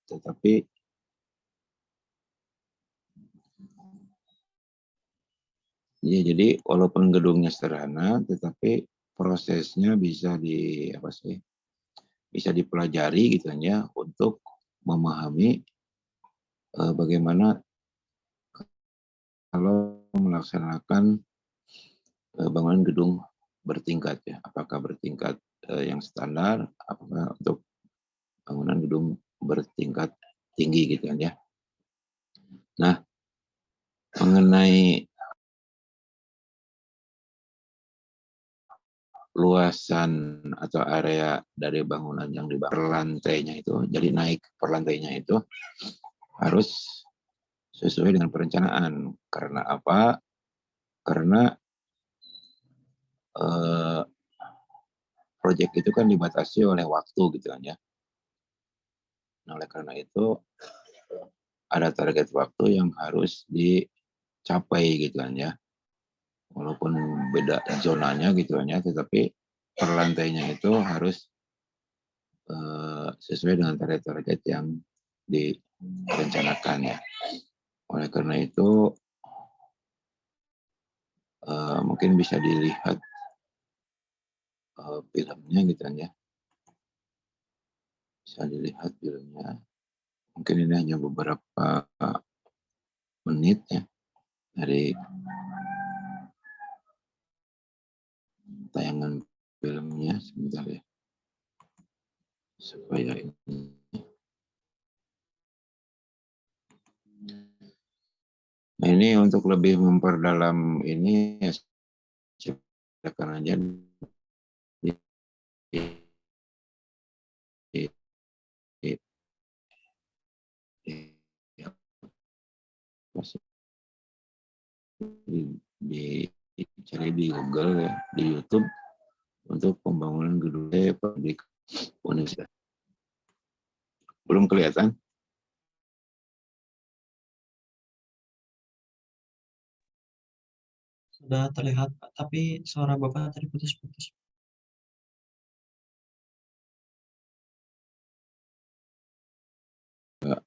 Tetapi ya, jadi walaupun gedungnya sederhana, tetapi prosesnya bisa dipelajari gitu kan ya, untuk memahami, bagaimana kalau melaksanakan, bangunan gedung bertingkat ya. Apakah bertingkat, yang standar, apakah untuk bangunan gedung bertingkat tinggi gitu kan ya. Nah, mengenai luasan atau area dari bangunan yang per lantainya itu, jadi naik per lantainya itu harus sesuai dengan perencanaan. Karena apa? Karena, eee, proyek itu kan dibatasi oleh waktu gitu kan ya. Nah, oleh karena itu ada target waktu yang harus dicapai gitu kan ya. Walaupun beda zonanya gitu kan ya, tetapi per lantainya itu harus, sesuai dengan target-target yang direncanakan ya. Oleh karena itu, mungkin bisa dilihat, filmnya gitu kan ya, bisa dilihat filmnya. Mungkin ini hanya beberapa menit ya, dari tayangan filmnya, sebentar ya, supaya ini nah ini untuk lebih memperdalam ini ya, silakan aja di di di di di apa sih, dicari di Google ya, di YouTube untuk pembangunan gedung publik universitas. Belum kelihatan? Sudah terlihat, Pak, tapi suara Bapak tadi putus-putus. Enggak.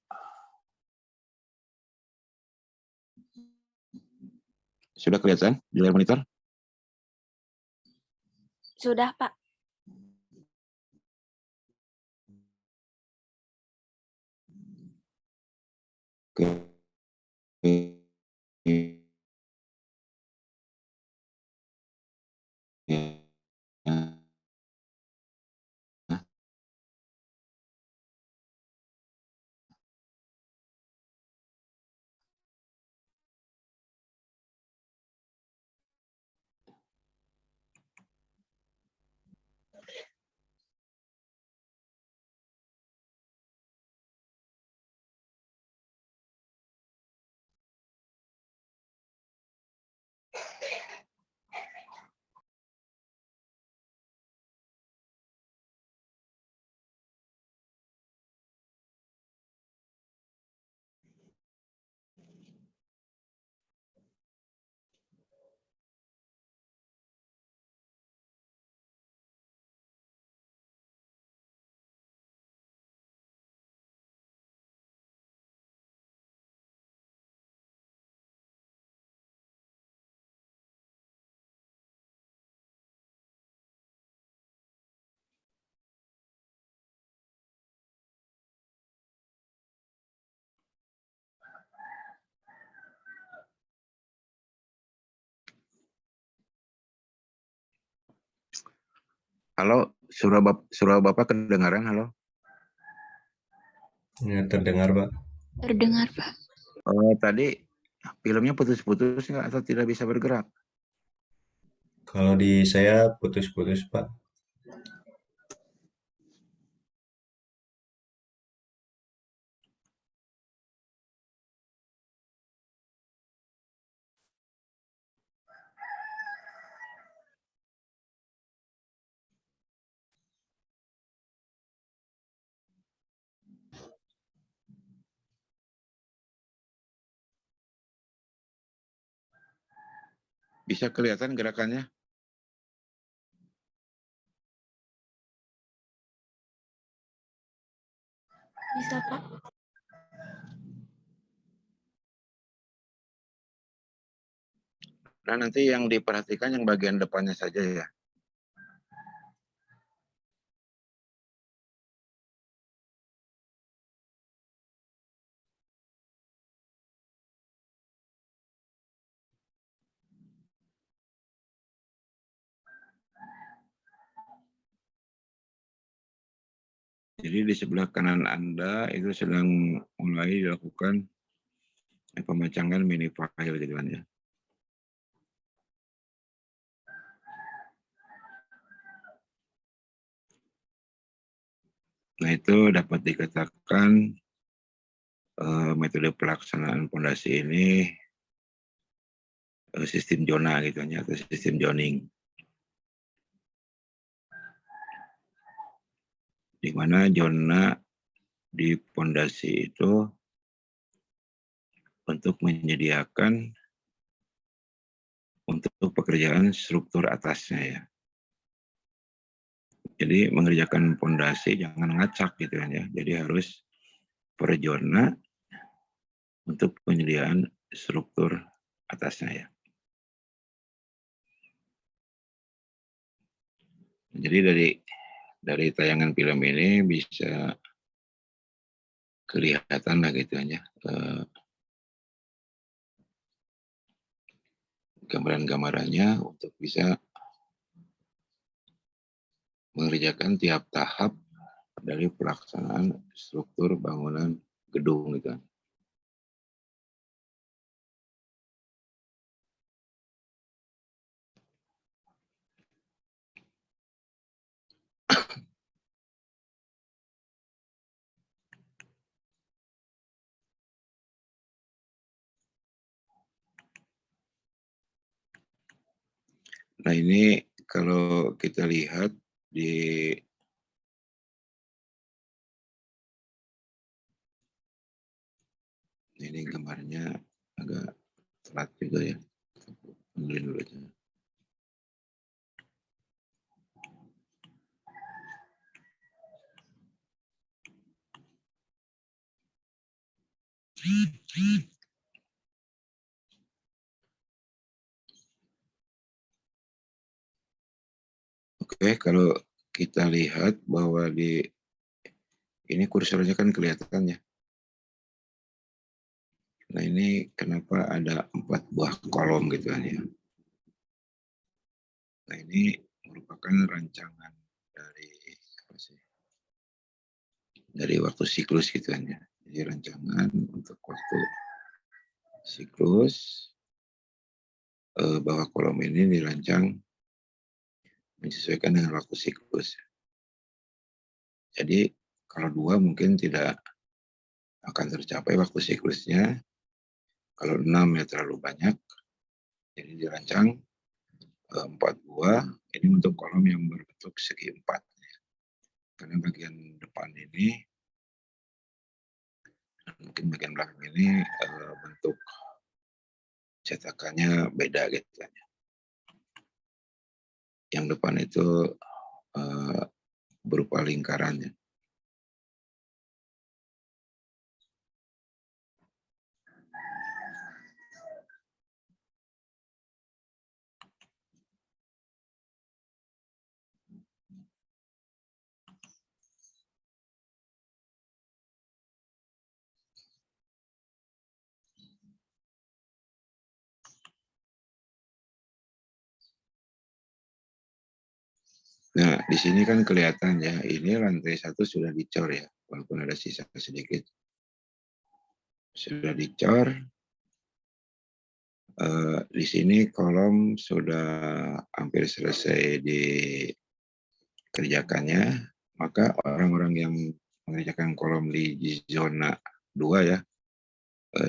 Sudah kelihatan di layar monitor? Sudah, Pak. Oke. Halo, suara Bapak kedengaran, halo? Ya, terdengar, Pak. Terdengar, Pak. Tadi filmnya putus-putus nggak atau tidak bisa bergerak? Kalau di saya putus-putus, Pak. Bisa kelihatan gerakannya? Bisa, Pak. Nah, nanti yang diperhatikan yang bagian depannya saja ya. Jadi di sebelah kanan Anda itu sedang mulai dilakukan pemacangan mini file gitu kan ya. Nah, itu dapat dikatakan metode pelaksanaan fondasi ini sistem zona gitu ya, atau sistem zoning. Di mana zona di fondasi itu untuk menyediakan untuk pekerjaan struktur atasnya ya. Jadi mengerjakan fondasi jangan ngacak gitu kan ya. Jadi harus per zona untuk penyediaan struktur atasnya ya. Jadi dari tayangan film ini bisa kelihatan lah gitu ya gambaran-gambarannya untuk bisa mengerjakan tiap tahap dari pelaksanaan struktur bangunan gedung gitu kan. Nah, ini kalau kita lihat di ini gambarnya agak telat juga ya. Ambilin dulu aja. Oke, kalau kita lihat bahwa di ini kursornya kan kelihatan ya. Nah, ini kenapa ada 4 buah kolom gitu kan ya. Nah, ini merupakan rancangan dari apa sih? Dari waktu siklus gitu kan ya. Jadi rancangan untuk waktu siklus bahwa kolom ini dirancang menyesuaikan dengan waktu siklus. Jadi kalau 2 mungkin tidak akan tercapai waktu siklusnya. Kalau 6 ya terlalu banyak. Jadi dirancang 4 buah ini untuk kolom yang berbentuk segi 4. Karena bagian depan ini mungkin bagian belakang ini bentuk cetakannya beda gitu kan. Yang depan itu berupa lingkarannya. Nah, di sini kan kelihatan ya, ini lantai 1 sudah dicor ya, walaupun ada sisa sedikit. Sudah dicor. Di sini kolom sudah hampir selesai dikerjakannya, maka orang-orang yang mengerjakan kolom di zona 2 ya,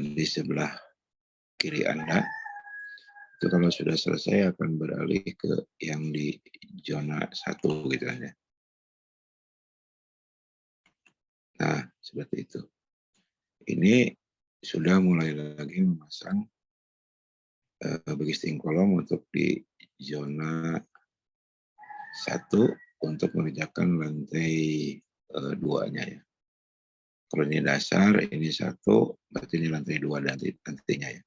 di sebelah kiri Anda, itu kalau sudah selesai akan beralih ke yang di zona 1 gitu kan ya. Nah, seperti itu. Ini sudah mulai lagi memasang bagisting kolom untuk di zona 1 untuk mengerjakan lantai 2-nya ya. Kalau ini dasar, ini 1, berarti ini lantai 2 nantinya ya.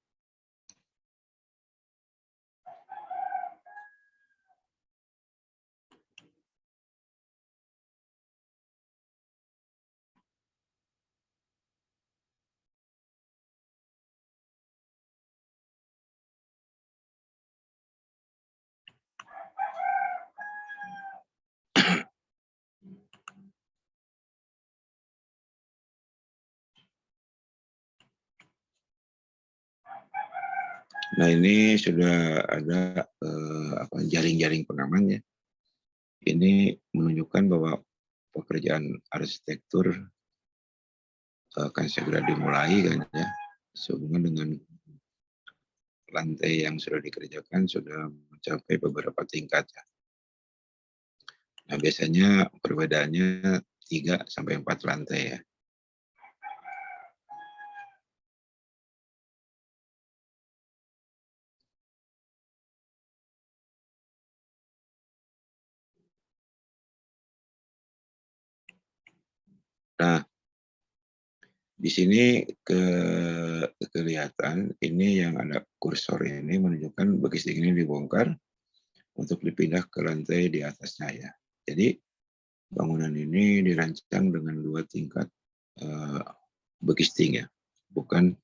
Nah, ini sudah ada jaring-jaring pengaman ya. Ini menunjukkan bahwa pekerjaan arsitektur akan segera dimulai kan ya. Sehubungan dengan lantai yang sudah dikerjakan sudah mencapai beberapa tingkat ya. Nah, biasanya perbedaannya 3 sampai 4 lantai ya. Nah, di sini kelihatan ini yang ada kursor ini menunjukkan bekisting ini dibongkar untuk dipindah ke lantai di atasnya ya. Jadi bangunan ini dirancang dengan 2 tingkat bekisting ya, bukan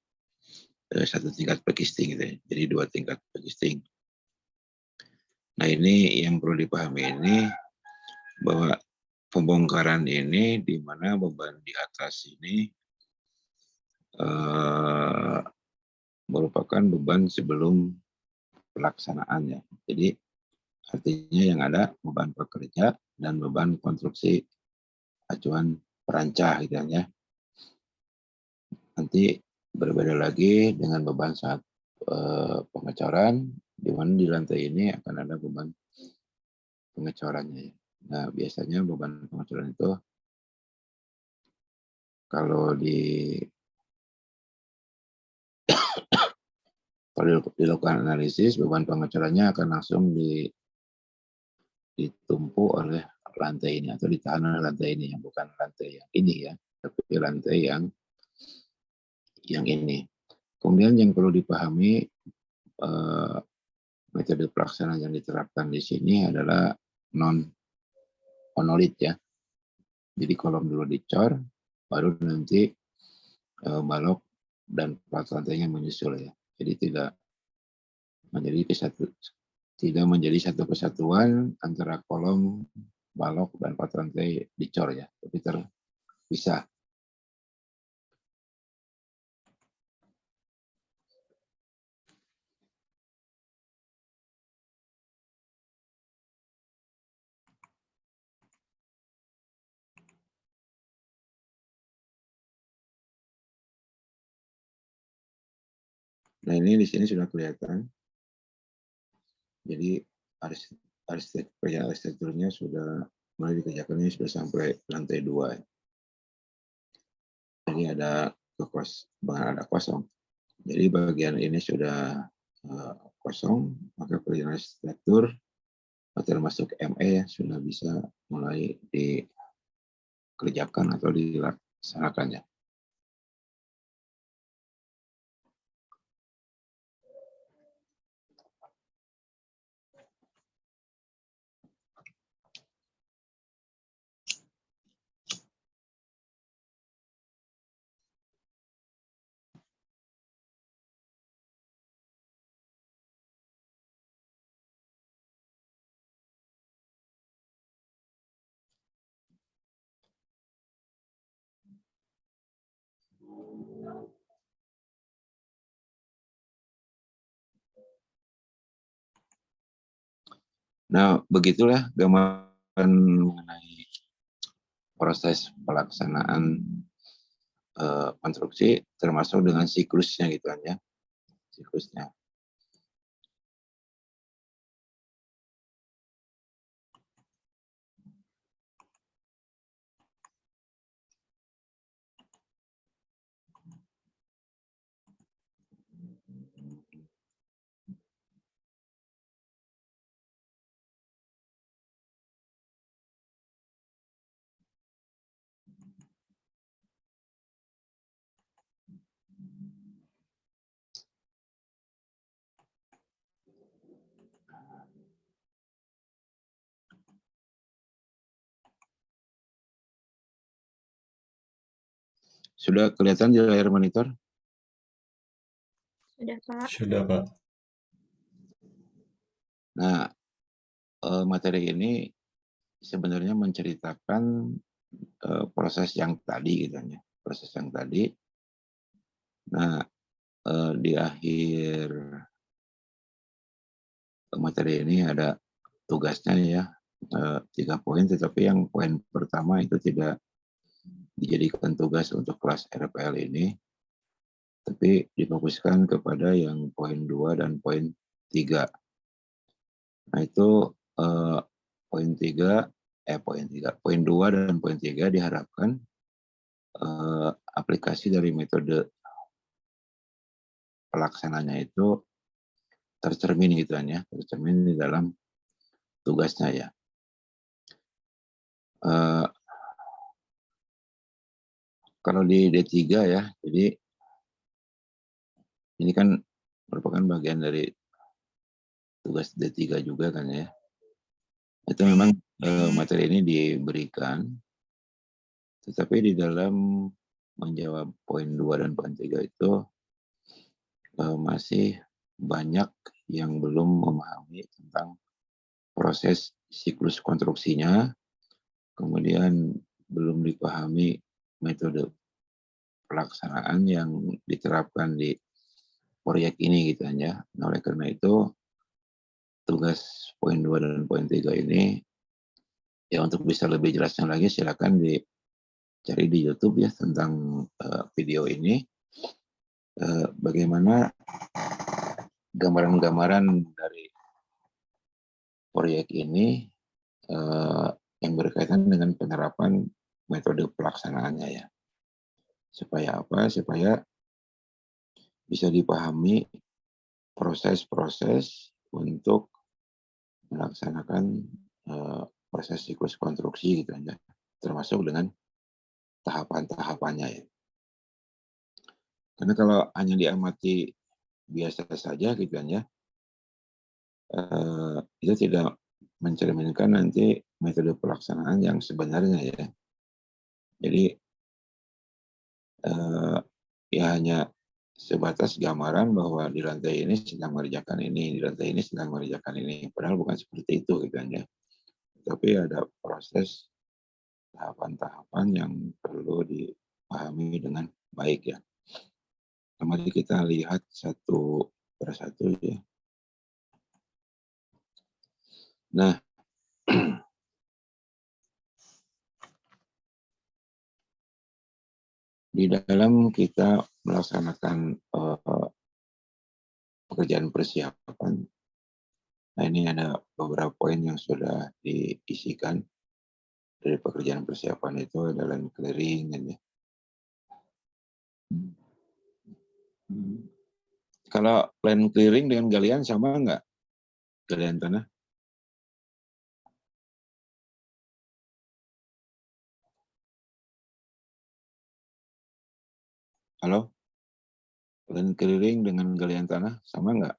1 tingkat bekisting gitu ya. Jadi 2 tingkat bekisting. Nah, ini yang perlu dipahami ini bahwa pembongkaran ini di mana beban di atas ini merupakan beban sebelum pelaksanaannya. Jadi artinya yang ada beban pekerja dan beban konstruksi acuan perancah gitu ya. Nanti berbeda lagi dengan beban saat pengecoran, di mana di lantai ini akan ada beban pengecorannya. Nah, biasanya beban pengecoran itu kalau dilakukan analisis, beban pengecorannya akan langsung ditumpu oleh lantai ini atau ditahan oleh lantai ini, yang bukan lantai yang ini ya, tapi lantai yang ini. Kemudian yang perlu dipahami metode pelaksanaan yang diterapkan di sini adalah non monolit ya. Jadi kolom dulu dicor, baru nanti balok dan plat lantainya menyusul ya. Jadi tidak menjadi satu kesatuan antara kolom, balok dan plat lantai dicor ya, tapi terpisah. Nah, ini di sini sudah kelihatan. Jadi arsitekturnya sudah mulai dikerjakannya sudah sampai lantai 2. Jadi ada kosong. Jadi bagian ini sudah kosong, maka pekerjaan arsitektur termasuk ME sudah bisa mulai dikerjakan atau dilaksanakannya. Nah, begitulah gambaran mengenai proses pelaksanaan konstruksi termasuk dengan siklusnya gitu kan ya. Siklusnya. Sudah kelihatan di layar monitor? Sudah, Pak. Sudah, Pak. Nah, materi ini sebenarnya menceritakan proses yang tadi gitu ya. Proses yang tadi. Nah, di akhir materi ini ada tugasnya ya, 3 poin, tetapi yang poin pertama itu tidak dijadikan tugas untuk kelas RPL ini, tapi difokuskan kepada yang poin 2 dan poin 3. Nah itu eh, poin 3, poin 2 dan poin 3 diharapkan aplikasi dari metode pelaksananya itu tercermin gitu kan ya, tercermin di dalam tugasnya ya. Eh, Kalau di D3 ya, jadi ini kan merupakan bagian dari tugas D3 juga kan ya. Itu memang materi ini diberikan, tetapi di dalam menjawab poin 2 dan poin 3 itu masih banyak yang belum memahami tentang proses siklus konstruksinya, kemudian belum dipahami metode pelaksanaan yang diterapkan di proyek ini gitu ya. Nah, oleh karena itu tugas poin 2 dan poin 3 ini ya untuk bisa lebih jelasnya lagi silakan dicari di YouTube ya tentang video ini, bagaimana gambaran-gambaran dari proyek ini yang berkaitan dengan penerapan metode pelaksanaannya ya. Supaya apa? Supaya bisa dipahami proses-proses untuk melaksanakan proses siklus konstruksi gitu ya, termasuk dengan tahapan-tahapannya ya. Karena kalau hanya diamati biasa saja gitu kan ya, itu tidak mencerminkan nanti metode pelaksanaan yang sebenarnya ya. Jadi ya hanya sebatas gambaran bahwa di lantai ini sedang mengerjakan ini, di lantai ini sedang mengerjakan ini. Padahal bukan seperti itu gitu kan ya. Tapi ada proses tahapan-tahapan yang perlu dipahami dengan baik ya. Mari kita lihat satu persatu ya. Nah, di dalam kita melaksanakan pekerjaan persiapan, nah ini ada beberapa poin yang sudah diisikan dari pekerjaan persiapan itu ada land clearing kan ya. Kalau land clearing dengan galian sama nggak? Galian tanah? Halo? Land clearing dengan galian tanah sama nggak?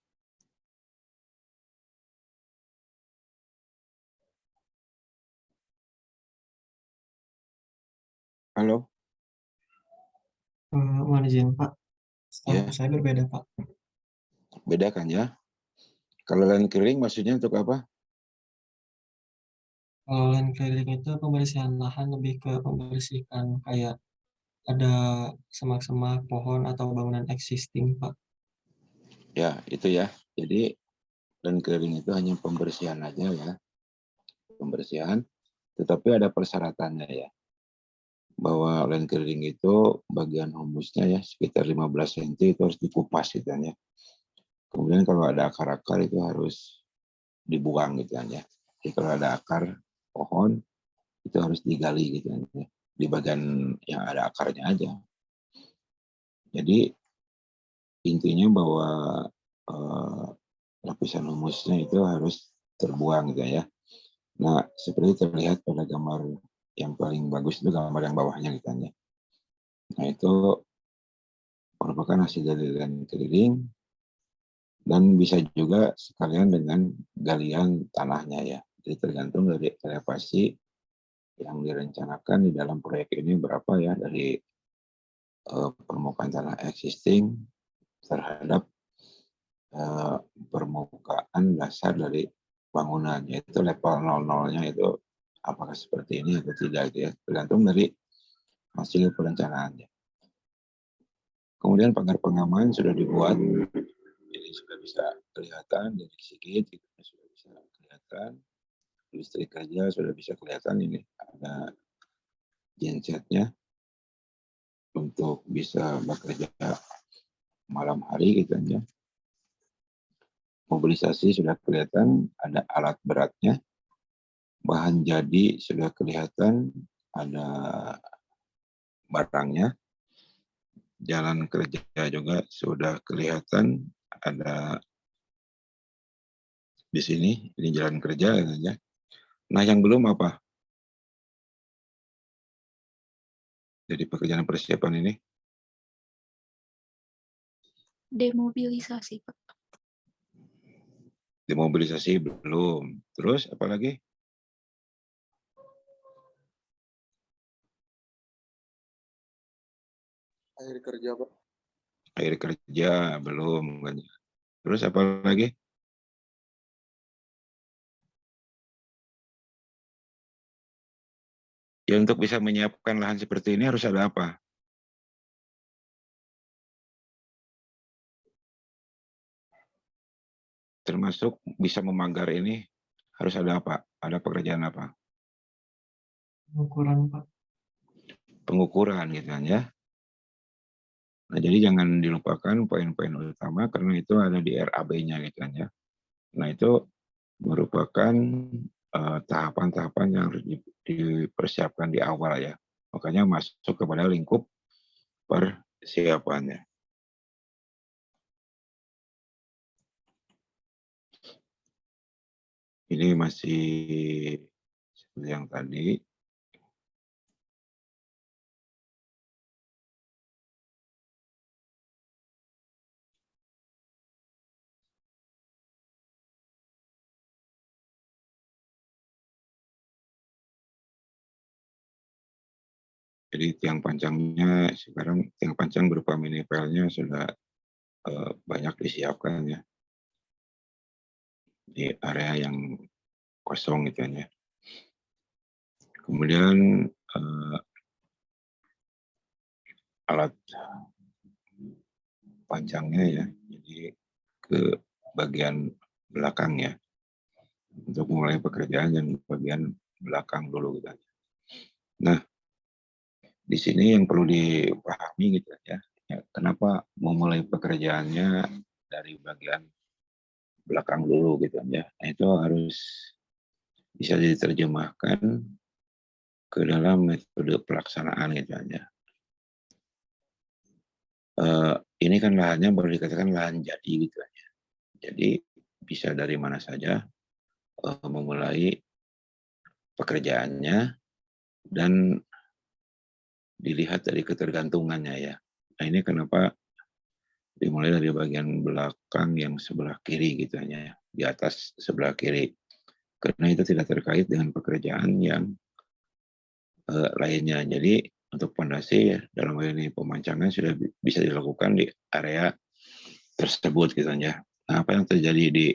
Halo? Mohon izin, Pak. Setahu Ya, saya berbeda, Pak. beda kan ya? Kalau land clearing maksudnya untuk apa? Kalau land clearing itu pembersihan lahan lebih ke membersihkan kayak ada semak-semak, pohon, atau bangunan existing, Pak. Ya, itu ya. Jadi land clearing itu hanya pembersihan aja ya. Pembersihan, tetapi ada persyaratannya ya. Bahwa land clearing itu bagian humusnya ya sekitar 15 cm itu harus dikupas gitu kan ya. Kemudian kalau ada akar-akar itu harus dibuang gitu kan ya. Jadi kalau ada akar pohon itu harus digali gitu kan ya. Di bagian yang ada akarnya aja. Jadi intinya bahwa lapisan humusnya itu harus terbuang gitu ya. Nah, seperti terlihat pada gambar yang paling bagus itu gambar yang bawahnya gitu kan ya. Nah, itu merupakan hasil dari land clearing dan bisa juga sekalian dengan galian tanahnya ya. Jadi tergantung dari elevasi yang direncanakan di dalam proyek ini berapa ya, dari permukaan tanah existing terhadap permukaan dasar dari bangunan, yaitu level 00-nya itu apakah seperti ini atau tidak, gitu ya, tergantung dari hasil perencanaannya. Kemudian pagar pengaman sudah dibuat, jadi sudah bisa kelihatan dari Sigit, gitu, sudah bisa kelihatan, listrik kerja sudah bisa kelihatan, ini ada gensetnya untuk bisa bekerja malam hari, gitu ya. Mobilisasi sudah kelihatan, ada alat beratnya, bahan jadi sudah kelihatan, ada barangnya, jalan kerja juga sudah kelihatan, ada di sini, ini jalan kerja ya. Nah, yang belum apa? Jadi pekerjaan persiapan ini, Demobilisasi, Pak. demobilisasi belum. Terus apa lagi? Akhir kerja, Pak. Akhir kerja belum. Terus apa lagi? Ya, untuk bisa menyiapkan lahan seperti ini harus ada apa? Termasuk bisa memagar ini harus ada apa? Ada pekerjaan apa? Pengukuran, Pak. Pengukuran gitu kan ya. Nah, jadi jangan dilupakan poin-poin utama karena itu ada di RAB-nya gitu kan ya. Nah, itu merupakan tahapan-tahapan yang harus dipersiapkan di awal ya. Makanya masuk kepada lingkup persiapannya. Ini masih seperti yang tadi. Jadi tiang pancangnya sekarang, tiang pancang berupa mini pelnya sudah banyak disiapkan ya di area yang kosong gitu ya. Kemudian alat pancangnya ya, jadi ke bagian belakang ya, untuk mulai pekerjaan yang bagian belakang dulu gitu. Nah, di sini yang perlu dipahami gitu ya, kenapa memulai pekerjaannya dari bagian belakang dulu gitu ya. Nah, itu harus bisa diterjemahkan ke dalam metode pelaksanaan gitu ya. Ini kan lahannya baru dikatakan lahan jadi gitu aja. Jadi bisa dari mana saja memulai pekerjaannya dan dilihat dari ketergantungannya ya. Nah, ini kenapa dimulai dari bagian belakang yang sebelah kiri gitu ya, di atas sebelah kiri. Karena itu tidak terkait dengan pekerjaan yang lainnya. Jadi untuk pondasi dalam hal ini pemancangan sudah bisa dilakukan di area tersebut gitu ya. Nah, apa yang terjadi di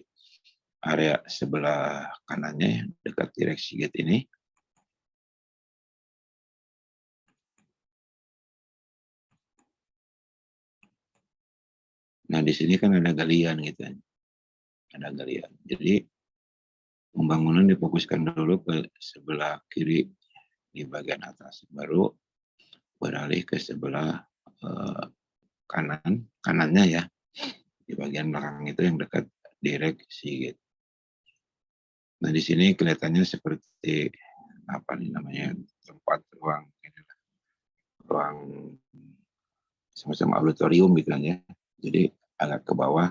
area sebelah kanannya dekat direksi gate ini? Nah, di sini kan ada galian gitu ya. Ada galian. Jadi pembangunan difokuskan dulu ke sebelah kiri di bagian atas, baru beralih ke sebelah kanannya ya, di bagian belakang itu yang dekat direksi gate. Nah, di sini kelihatannya seperti apa nih namanya, tempat ruang semacam auditorium gitu kan ya. Jadi agak ke bawah,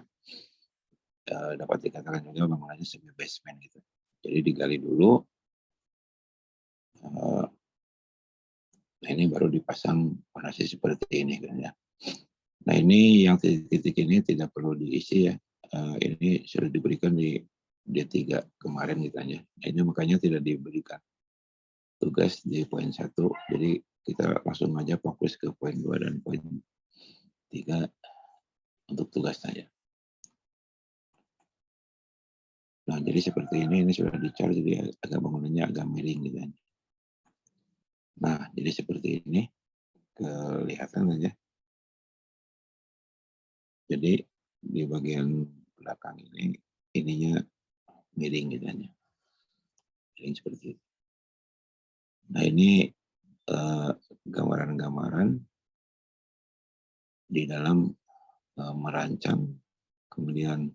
dapat dikatakan juga bangunannya semi basement gitu. Jadi digali dulu, nah ini baru dipasang fondasi seperti ini kan ya. Nah, ini yang titik-titik ini tidak perlu diisi ya. Ini sudah diberikan di D3 kemarin gitu ya. Nah, ini makanya tidak diberikan tugas di poin 1. Jadi kita langsung aja fokus ke poin 2 dan poin 3 untuk tugasnya ya. Nah, jadi seperti ini sudah dicari, jadi agak bangunannya agak miring gitu kan. Nah, jadi seperti ini kelihatan aja. Jadi di bagian belakang ini ininya miring gitu kan ya. Miring seperti itu. Nah, ini gambaran-gambaran di dalam merancang, kemudian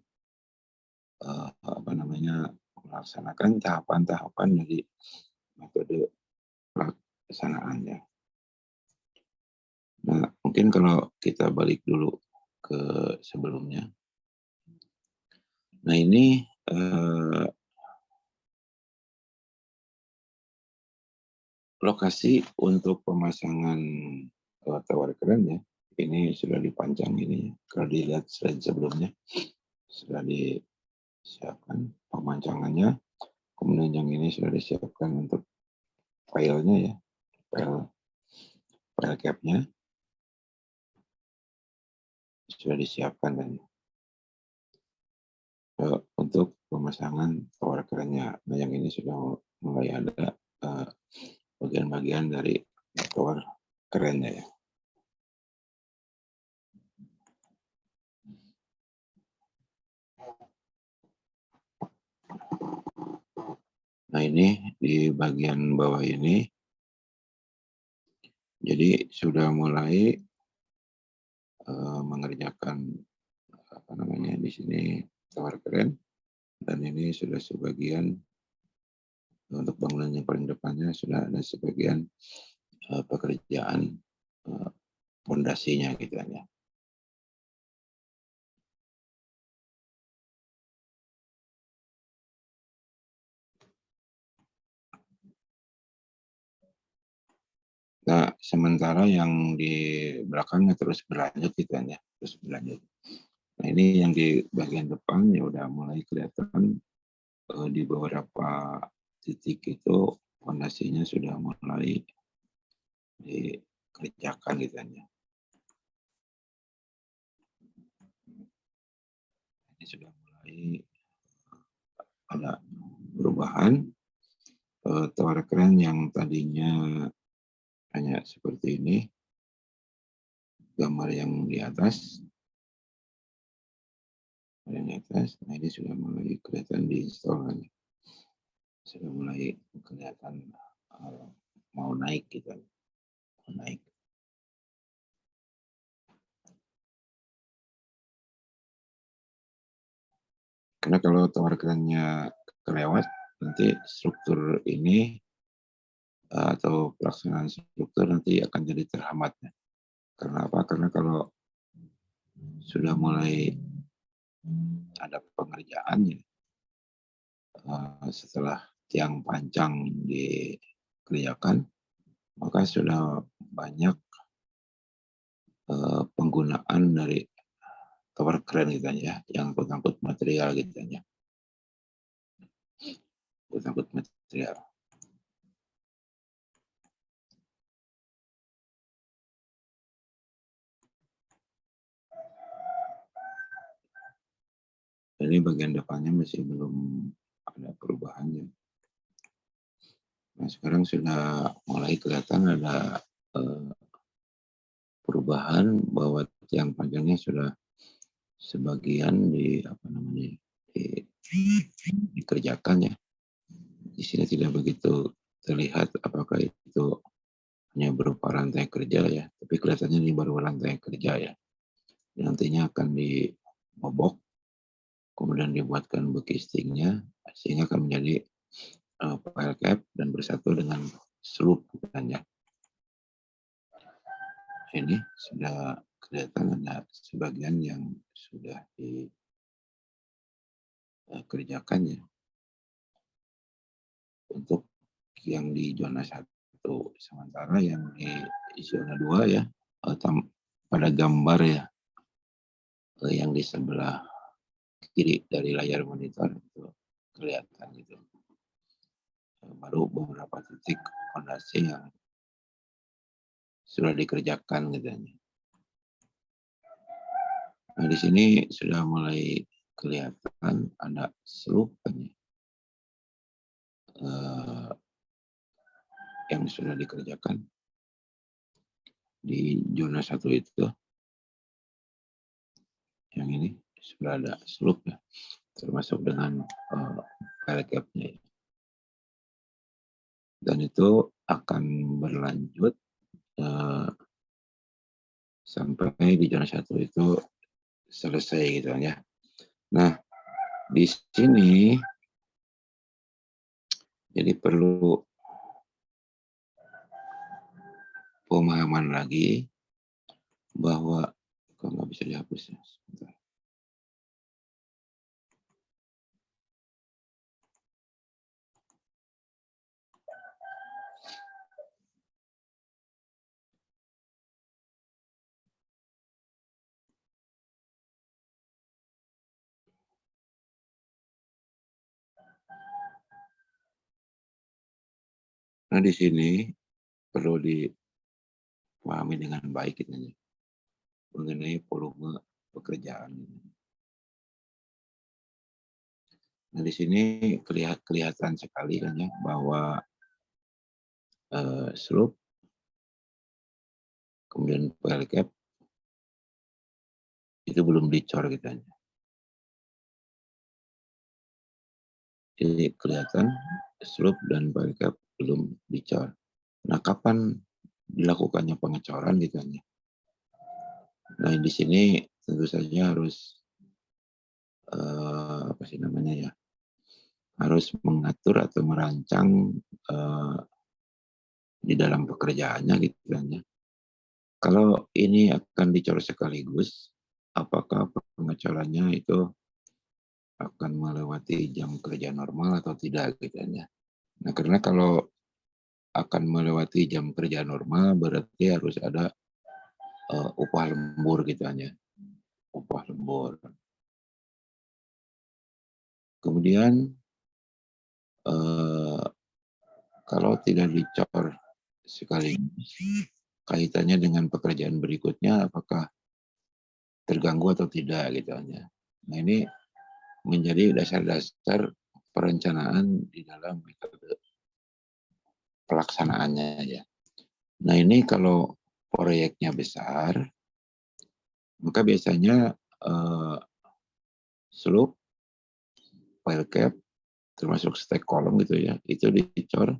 melaksanakan tahapan-tahapan dari metode pelaksanaannya. Nah, mungkin kalau kita balik dulu ke sebelumnya. Nah, ini lokasi untuk pemasangan tower crane ya. Ini sudah dipancang ini. Kalau dilihat slide sebelumnya sudah disiapkan pemancangannya. Kemudian yang ini sudah disiapkan untuk filenya ya, file capnya sudah disiapkan dan untuk pemasangan tower crane-nya. Nah, yang ini sudah mulai ada bagian-bagian dari tower crane-nya ya. Nah, ini di bagian bawah ini, jadi sudah mulai mengerjakan di sini tower crane, dan ini sudah sebagian untuk bangunan yang paling depannya sudah ada sebagian pekerjaan pondasinya gitu kan ya. Nah, sementara yang di belakangnya terus berlanjut gitu kan ya, terus berlanjut. Nah, ini yang di bagian depan ya udah mulai kelihatan di beberapa titik itu fondasinya sudah mulai dikerjakan gitu kan ya. Ini sudah mulai ada perubahan. Tower crane yang tadinya hanya seperti ini, gambar yang di atas, nah ini sudah mulai kelihatan di install, sudah mulai kelihatan mau naik gitu, mau naik. Karena kalau tower crane-nya kelewat, nanti struktur ini atau pelaksanaan struktur nanti akan jadi terhambat. Karena apa? Karena kalau sudah mulai ada pengerjaannya, setelah tiang pancang dikerjakan, maka sudah banyak penggunaan dari tower crane gitu ya, yang mengangkut material gitu ya, mengangkut material. Ini bagian depannya masih belum ada perubahannya. Nah, sekarang sudah mulai kelihatan ada perubahan bahwa tiang panjangnya sudah sebagian dikerjakan ya. Di sini tidak begitu terlihat apakah itu hanya berupa rantai kerja ya, tapi kelihatannya ini baru rantai kerja ya. Nantinya akan dibobok, kemudian dibuatkan bekistingnya, sehingga akan menjadi file cap dan bersatu dengan sloop ya. Ini sudah kelihatan ada sebagian yang sudah dikerjakan ya. Untuk yang di zona 1, sementara yang di zona 2 ya, pada gambar ya, yang di sebelah kiri dari layar monitor itu kelihatan gitu. baru beberapa titik fondasi yang sudah dikerjakan gitu. Nah, di sini sudah mulai kelihatan ada slope yang sudah dikerjakan di zona 1 itu. Yang ini sudah ada slope ya, termasuk dengan file cap-nya. Dan itu akan berlanjut sampai di zona 1 itu selesai gitu ya. Nah, di sini jadi perlu pemahaman lagi bahwa kok nggak bisa dihapus ya. Sebentar. Nah, di sini perlu dipahami dengan baik gitu ya, mengenai volume pekerjaan. Nah, di sini kelihatan sekali kan ya bahwa slope, kemudian file cap itu belum dicor gitu ya. Jadi kelihatan slope dan file cap belum dicor. Nah, kapan dilakukannya pengecoran gitu kan ya. Nah, di sini tentu saja harus apa sih namanya ya, harus mengatur atau merancang di dalam pekerjaannya gitu kan ya. Kalau ini akan dicor sekaligus, apakah pengecorannya itu akan melewati jam kerja normal atau tidak gitu kan ya. Nah, karena kalau akan melewati jam kerja normal berarti harus ada upah lembur gitu kan ya. Upah lembur. Kemudian kalau tidak dicor sekaligus, kaitannya dengan pekerjaan berikutnya apakah terganggu atau tidak gitu kan ya. Nah, ini menjadi dasar-dasar perencanaan di dalam metode pelaksanaannya ya. Nah, ini kalau proyeknya besar, maka biasanya slope, file cap, termasuk stack column gitu ya, itu dicor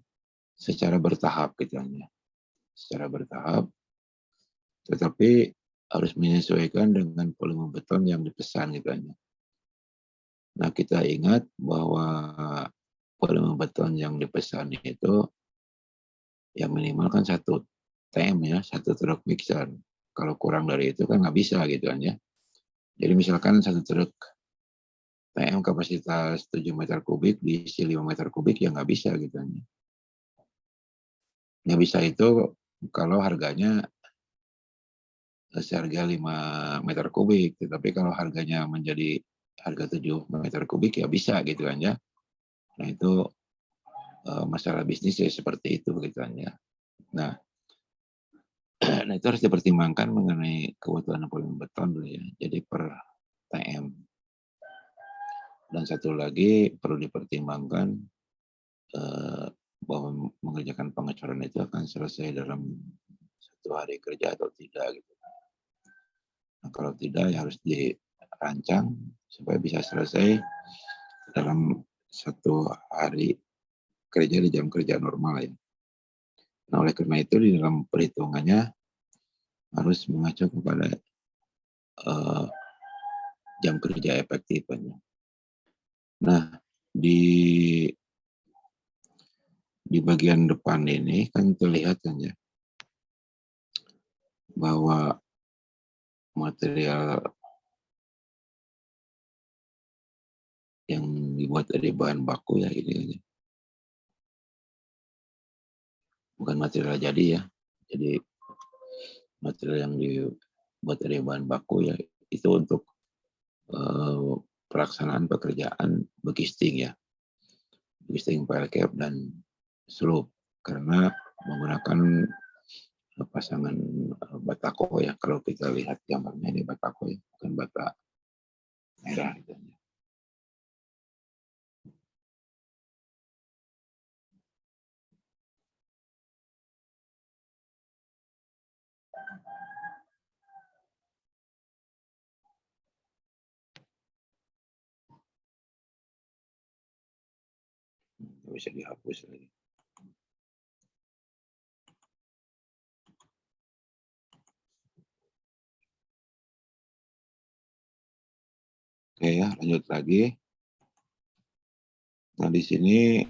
secara bertahap gitu ya. Secara bertahap, tetapi harus menyesuaikan dengan volume beton yang dipesan gitu ya. Nah, kita ingat bahwa volume beton yang dipesan itu ya minimal kan 1 TM ya, 1 truk mixer. Kalau kurang dari itu kan nggak bisa gitu kan ya. Jadi misalkan 1 truk TM kapasitas 7 meter kubik diisi 5 meter kubik ya nggak bisa gitu kan. Nggak bisa itu kalau harganya seharga 5 meter kubik. Tetapi kalau harganya menjadi harga 7 meter kubik ya bisa gitu kan ya. Nah, itu masalah bisnis ya seperti itu gitu kan ya. Nah, nah itu harus dipertimbangkan mengenai kebutuhan volume beton dulu ya. Jadi per TM. Dan satu lagi perlu dipertimbangkan bahwa mengerjakan pengecoran itu akan selesai dalam 1 hari kerja atau tidak gitu. Nah, kalau tidak ya harus dirancang supaya bisa selesai dalam 1 hari kerja di jam kerja normal ya. Nah, oleh karena itu di dalam perhitungannya harus mengacu kepada jam kerja efektif. Nah, di bagian depan ini kan terlihat kan ya bahwa material yang dibuat dari bahan baku ya ini bukan material jadi ya. Jadi material yang dibuat dari bahan baku ya itu untuk pelaksanaan pekerjaan begisting ya. Begisting file cap dan slope karena menggunakan pasangan batako ya. Kalau kita lihat gambarnya ini batako ya, bukan bata merah gitu. Bisa dihapus lagi. Oke ya, lanjut lagi. Nah, di sini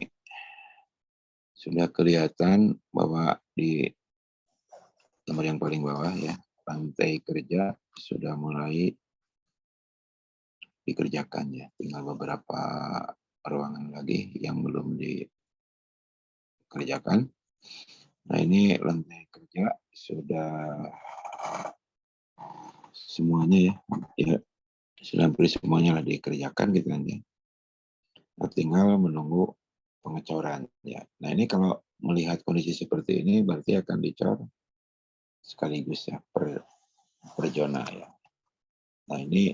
sudah kelihatan bahwa di gambar yang paling bawah ya, lantai kerja sudah mulai dikerjakan ya. Tinggal beberapa ruangan lagi yang belum dikerjakan. Nah, ini lantai kerja sudah semuanya ya sudah hampir semuanya lah dikerjakan gitu kan ya. Nah, tinggal menunggu pengecoran ya. Nah, ini kalau melihat kondisi seperti ini berarti akan dicor sekaligus ya per zona ya. Nah, ini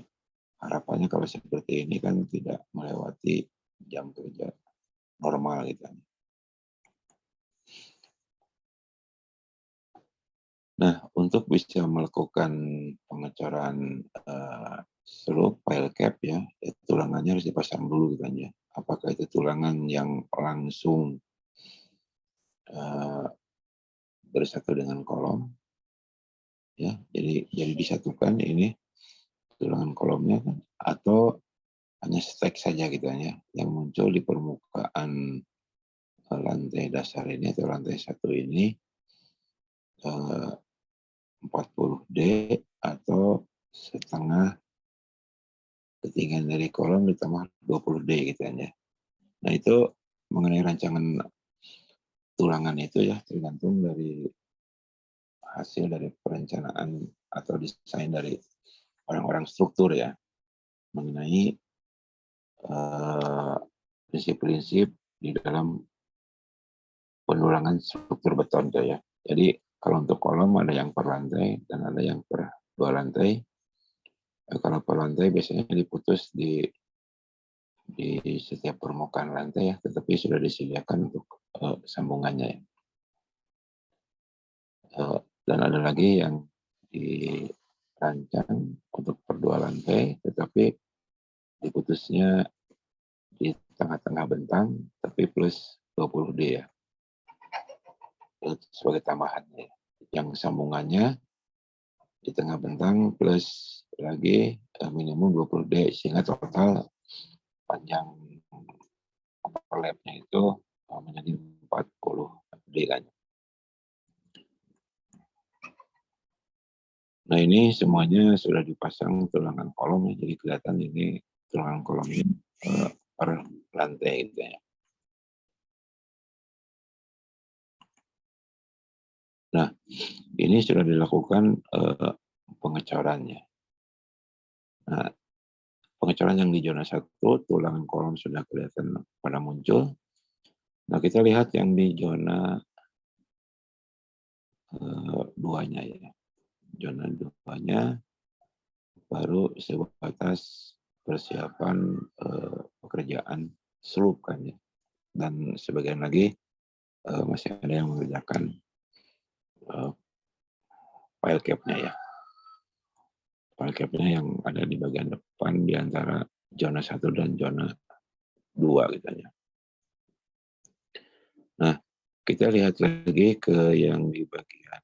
harapannya kalau seperti ini kan tidak melewati jam kerja normal gitu kan. Nah, untuk bisa melakukan pengecoran seluruh file cap ya, tulangannya harus dipasang dulu gitu kan ya. Apakah itu tulangan yang langsung bersatu dengan kolom ya, jadi disatukan ini tulangan kolomnya kan, atau hanya stack saja gitu kan ya, yang muncul di permukaan lantai dasar ini atau lantai satu ini 40D atau setengah ketinggian dari kolom ditambah 20D gitu kan ya. Nah, itu mengenai rancangan tulangan itu ya tergantung dari hasil dari perencanaan atau desain dari orang-orang struktur ya mengenai prinsip-prinsip di dalam penulangan struktur beton tuh ya. Jadi kalau untuk kolom ada yang per lantai dan ada yang per 2 lantai. Kalau per lantai biasanya diputus di setiap permukaan lantai ya, tetapi sudah disediakan untuk sambungannya ya. Dan ada lagi yang dirancang untuk per 2 lantai, tetapi diputusnya di tengah-tengah bentang, tapi plus 20D ya. Itu sebagai tambahannya. Yang sambungannya di tengah bentang plus lagi minimum 20D sehingga total panjang overlapnya itu menjadi 40D kan. Nah, ini semuanya sudah dipasang tulangan kolom ya, jadi kelihatan ini tulangan kolomnya per lantai gitu ya. Nah, ini sudah dilakukan pengecorannya. Nah, pengecoran yang di zona 1, tulangan kolom sudah kelihatan pada muncul. Nah, kita lihat yang di zona 2-nya ya. Zona 2-nya baru sebatas persiapan pekerjaan slope kan ya. Dan sebagian lagi masih ada yang mengerjakan file cap-nya ya. File cap-nya yang ada di bagian depan di antara zona 1 dan zona 2 gitu ya. Nah, kita lihat lagi ke yang di bagian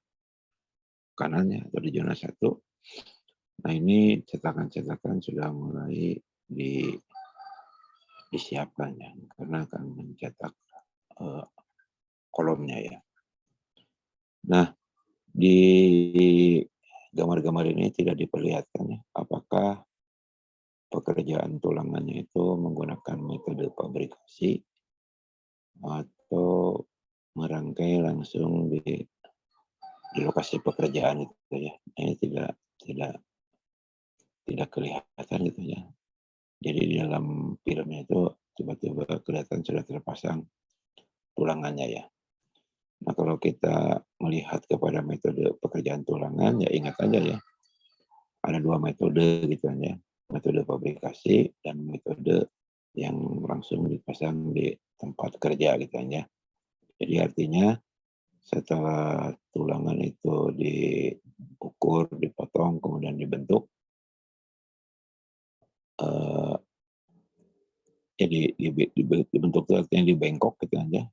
kanannya atau di zona 1. Nah, ini cetakan-cetakan sudah mulai disiapkan ya, karena akan mencetak kolomnya ya. Nah, di gambar-gambar ini tidak diperlihatkan ya, apakah pekerjaan tulangannya itu menggunakan metode fabrikasi atau merangkai langsung di lokasi pekerjaan itu ya. Ini tidak kelihatan gitu ya. Jadi di dalam filmnya itu tiba-tiba kelihatan sudah terpasang tulangannya ya. Nah, kalau kita melihat kepada metode pekerjaan tulangan, ya ingat aja ya, ada 2 metode gitu kan ya. Metode fabrikasi dan metode yang langsung dipasang di tempat kerja gitu kan ya. Jadi artinya setelah tulangan itu diukur, dipotong, kemudian dibentuk, eh, ya dibentuk itu artinya dibengkok gitu kan ya.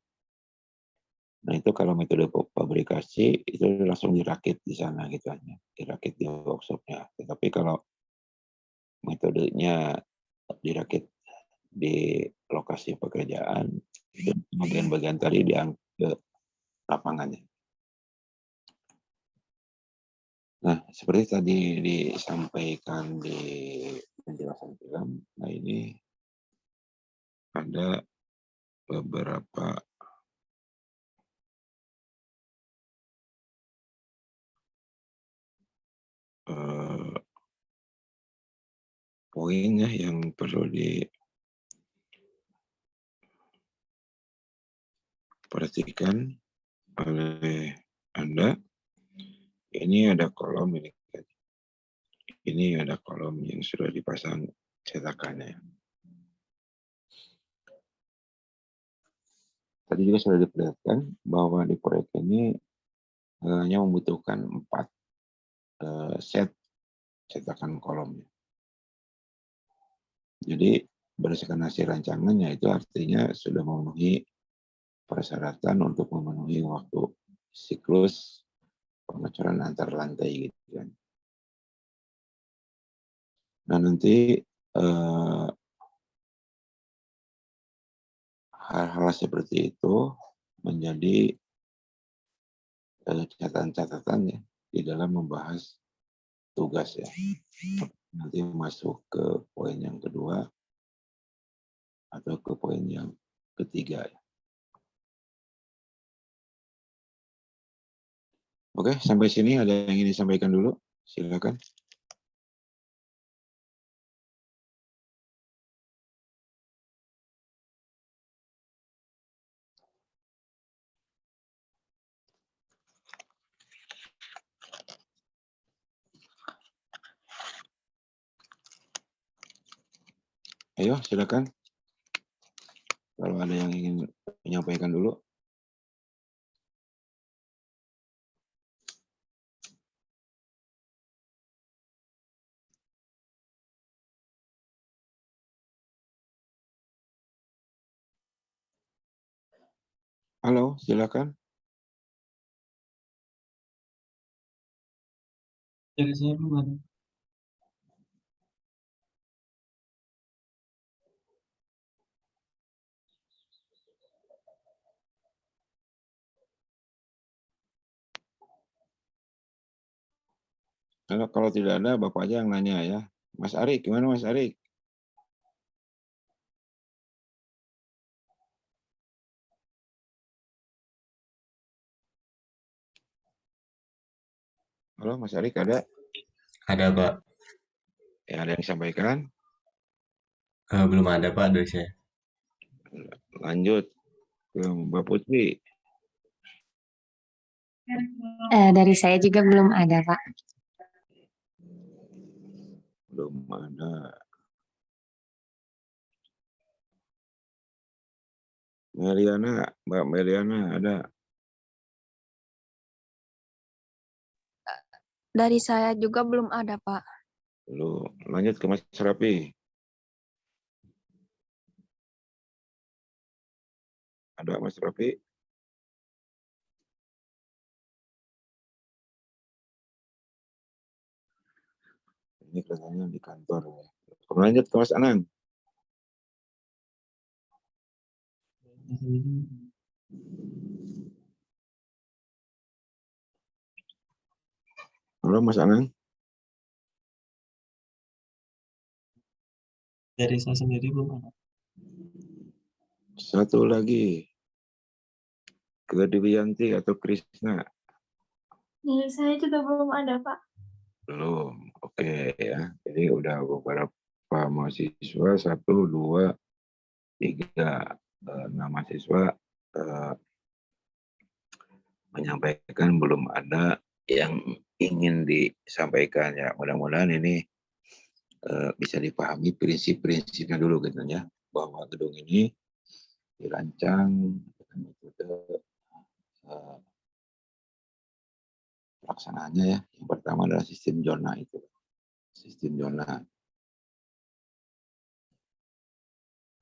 Nah itu kalau metode fabrikasi itu langsung dirakit di sana gitu kan ya, dirakit di workshopnya. Tetapi kalau metodenya dirakit di lokasi pekerjaan, itu bagian-bagian tadi diangkut ke lapangannya. Nah, seperti tadi disampaikan di penjelasan film, nah ini ada beberapa poin ya yang perlu diperhatikan oleh Anda. Ini ada kolom ini. Ini ada kolom yang sudah dipasang cetakannya. Tadi juga sudah diperlihatkan bahwa di proyek ini hanya membutuhkan 4 set cetakan kolomnya. Jadi berdasarkan hasil rancangannya itu artinya sudah memenuhi persyaratan untuk memenuhi waktu siklus pengecoran antar lantai gitu kan. Nah nanti hal-hal seperti itu menjadi catatan-catatan ya di dalam membahas tugas ya. Nanti masuk ke poin yang kedua atau ke poin yang ketiga ya. Oke, sampai sini ada yang ingin disampaikan dulu? Silakan. Ayo, silakan. Kalau ada yang ingin menyampaikan dulu. Halo, silakan. Dari saya belum ada. Kalau tidak ada, Bapak aja yang nanya ya. Mas Arik, gimana Mas Arik? Halo, Mas Arik ada? Ada Pak. Ya, ada yang disampaikan? Belum ada Pak dari saya. Lanjut ke Mbak Putri. Dari saya juga belum ada, Pak. Belum ada. Meliana, Mbak Meliana ada? Dari saya juga belum ada, Pak. Belum. Lanjut ke Mas Rapi. Ada Mas Rapi? Ini kelihatannya di kantor ya. Lanjut ke Mas Anang. Halo Mas Anang. Dari saya sendiri belum ada. Satu lagi. Kedwiyanti atau Krisna. Dari saya juga belum ada, Pak. Belum. Oke ya. Jadi udah beberapa mahasiswa. 1, 2, 3. 6 mahasiswa menyampaikan, belum ada yang ingin disampaikan ya. Mudah-mudahan ini bisa dipahami prinsip-prinsipnya dulu gitu ya, bahwa gedung ini dirancang dengan metode pelaksanaannya ya. Yang pertama adalah sistem zona itu. Sistem zona.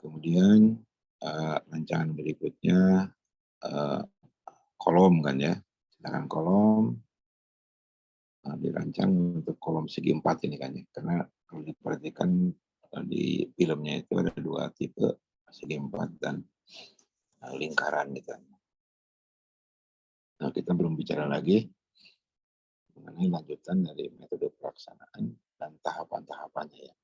Kemudian rancangan berikutnya kolom kan ya. Sedangkan kolom dirancang untuk kolom segi 4 ini kan ya. Karena kalau diperhatikan di filmnya itu ada 2 tipe, segi 4 dan lingkaran gitu. Nah, kita belum bicara lagi mengenai lanjutan dari metode pelaksanaan dan tahapan-tahapannya ya.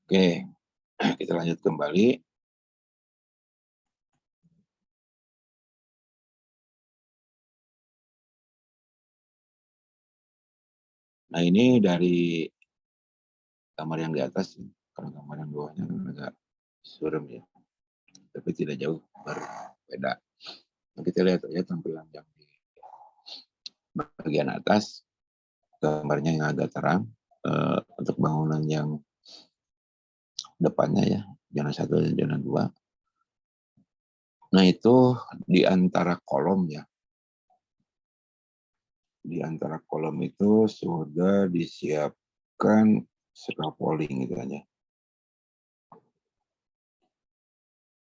Oke, kita lanjut kembali. Nah, ini dari gambar yang di atas, kalau gambar yang bawahnya agak suram ya, tapi tidak jauh berbeda. Nah, kita lihat aja tampilan yang di bagian atas, gambarnya yang agak terang untuk bangunan yang depannya ya, zona 1 dan zona 2. Nah, itu di antara kolom ya. Di antara kolom itu sudah disiapkan scaffolding gitu kan ya.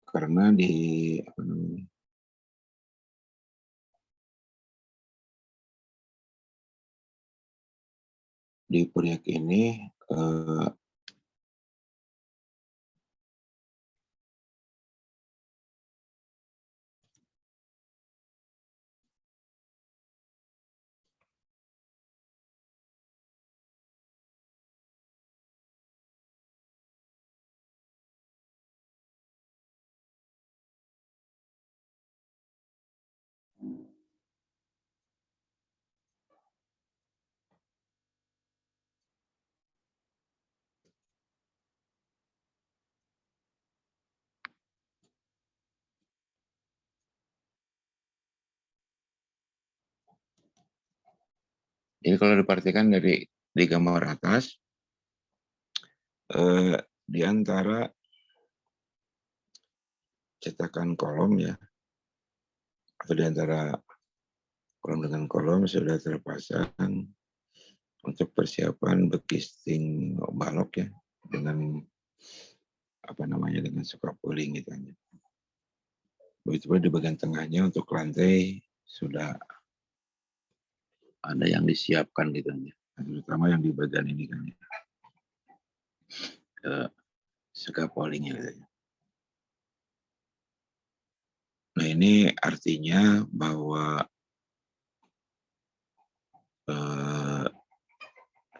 Karena di proyek ini jadi kalau diperhatikan di gambar atas, di antara cetakan kolom ya, atau di antara kolom dengan kolom sudah terpasang untuk persiapan bekisting balok ya, dengan dengan scaffolding gitu kan. Begitu di bagian tengahnya untuk lantai sudah ada yang disiapkan gitu ya. Terutama yang di bagian ini kan ya. Scaffolding-nya gitu ya. Nah, ini artinya bahwa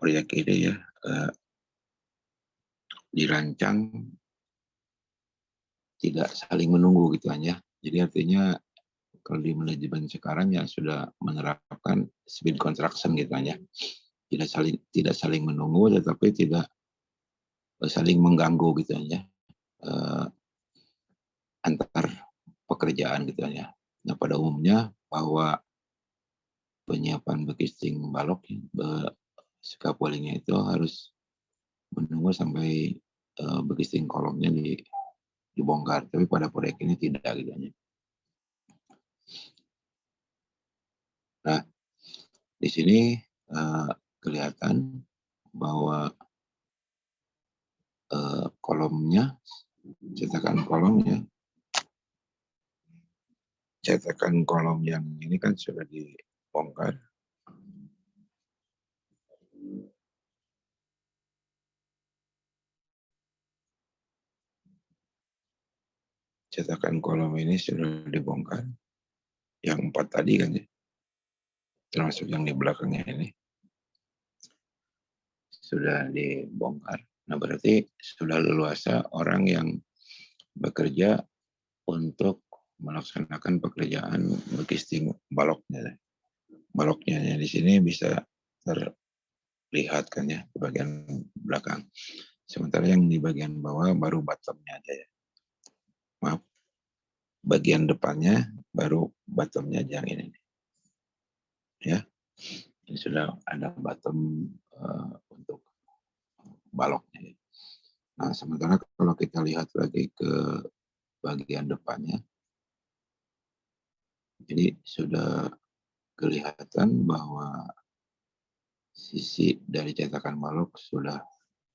proyek ini ya dirancang tidak saling menunggu gitu kan ya. Jadi artinya kalau di manajemen sekarang ya sudah menerapkan speed construction gitu kan ya. Tidak saling menunggu tetapi tidak saling mengganggu gitu kan ya. Antar pekerjaan gitu kan ya. Nah, pada umumnya bahwa penyiapan bekisting balok scaffolding-nya itu harus menunggu sampai bekisting kolomnya dibongkar. Tapi pada proyek ini tidak gitu kan ya. Nah, di sini kelihatan bahwa kolomnya, cetakan kolom yang ini kan sudah dibongkar. Cetakan kolom ini sudah dibongkar. Yang 4 tadi kan ya, termasuk yang di belakangnya ini sudah dibongkar. Nah, berarti sudah leluasa orang yang bekerja untuk melaksanakan pekerjaan bekisting baloknya. Baloknya di sini bisa terlihat kan ya di bagian belakang. Sementara yang di bagian bawah baru bottomnya aja ya. Maaf, bagian depannya, baru bottomnya aja yang ini. Ya, ini sudah ada bottom untuk baloknya. Nah, sementara kalau kita lihat lagi ke bagian depannya, jadi sudah kelihatan bahwa sisi dari cetakan balok sudah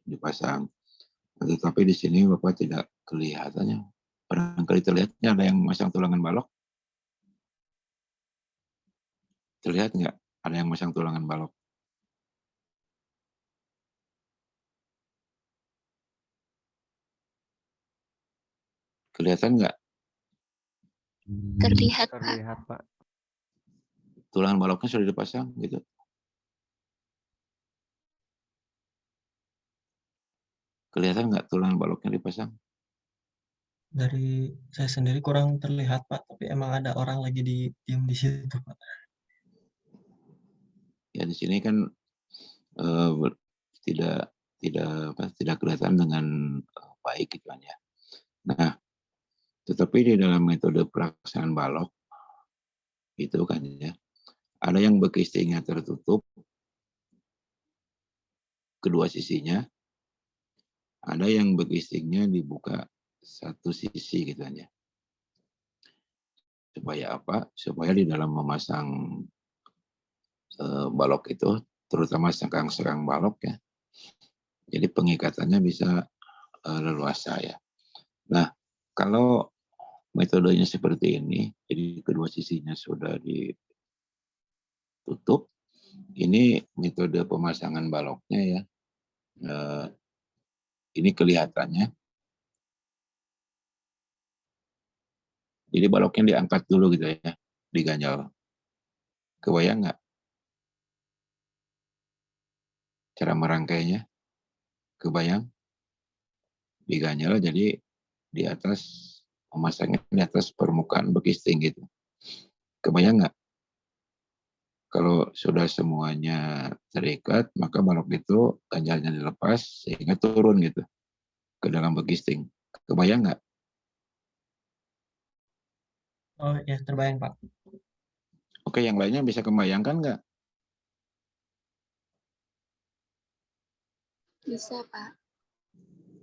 dipasang. Tetapi di sini Bapak tidak kelihatannya. Barangkali terlihatnya ada yang masang tulangan balok. Terlihat nggak ada yang masang tulangan balok? Kelihatan nggak Terlihat, Pak. Terlihat, Pak. tulangan baloknya sudah dipasang gitu? Kelihatan nggak tulangan baloknya dipasang? Dari saya sendiri kurang terlihat, Pak, tapi emang ada orang lagi diem di situ, Pak. Ya di sini kan tidak tidak kelihatan dengan baik gitu kan ya. Nah, tetapi di dalam metode pelaksanaan balok itu kan ya, ada yang bekistingnya tertutup kedua sisinya, ada yang bekistingnya dibuka satu sisi gitu kan ya. Supaya apa? Supaya di dalam memasang balok itu, terutama sekang-sekang balok ya, jadi pengikatannya bisa leluasa ya. Nah, kalau metodenya seperti ini, jadi kedua sisinya sudah ditutup, ini metode pemasangan baloknya ya. Ini kelihatannya. Jadi baloknya diangkat dulu gitu ya, diganjal. Kebayang nggak cara merangkainya? Kebayang? Diganjal jadi di atas, memasangnya di atas permukaan bekisting gitu. Kebayang nggak? Kalau sudah semuanya terikat, maka balok itu ganjalnya dilepas sehingga turun gitu ke dalam bekisting. Kebayang nggak? Oh ya, terbayang, Pak. Oke, yang lainnya bisa kebayangkan nggak? Bisa, Pak.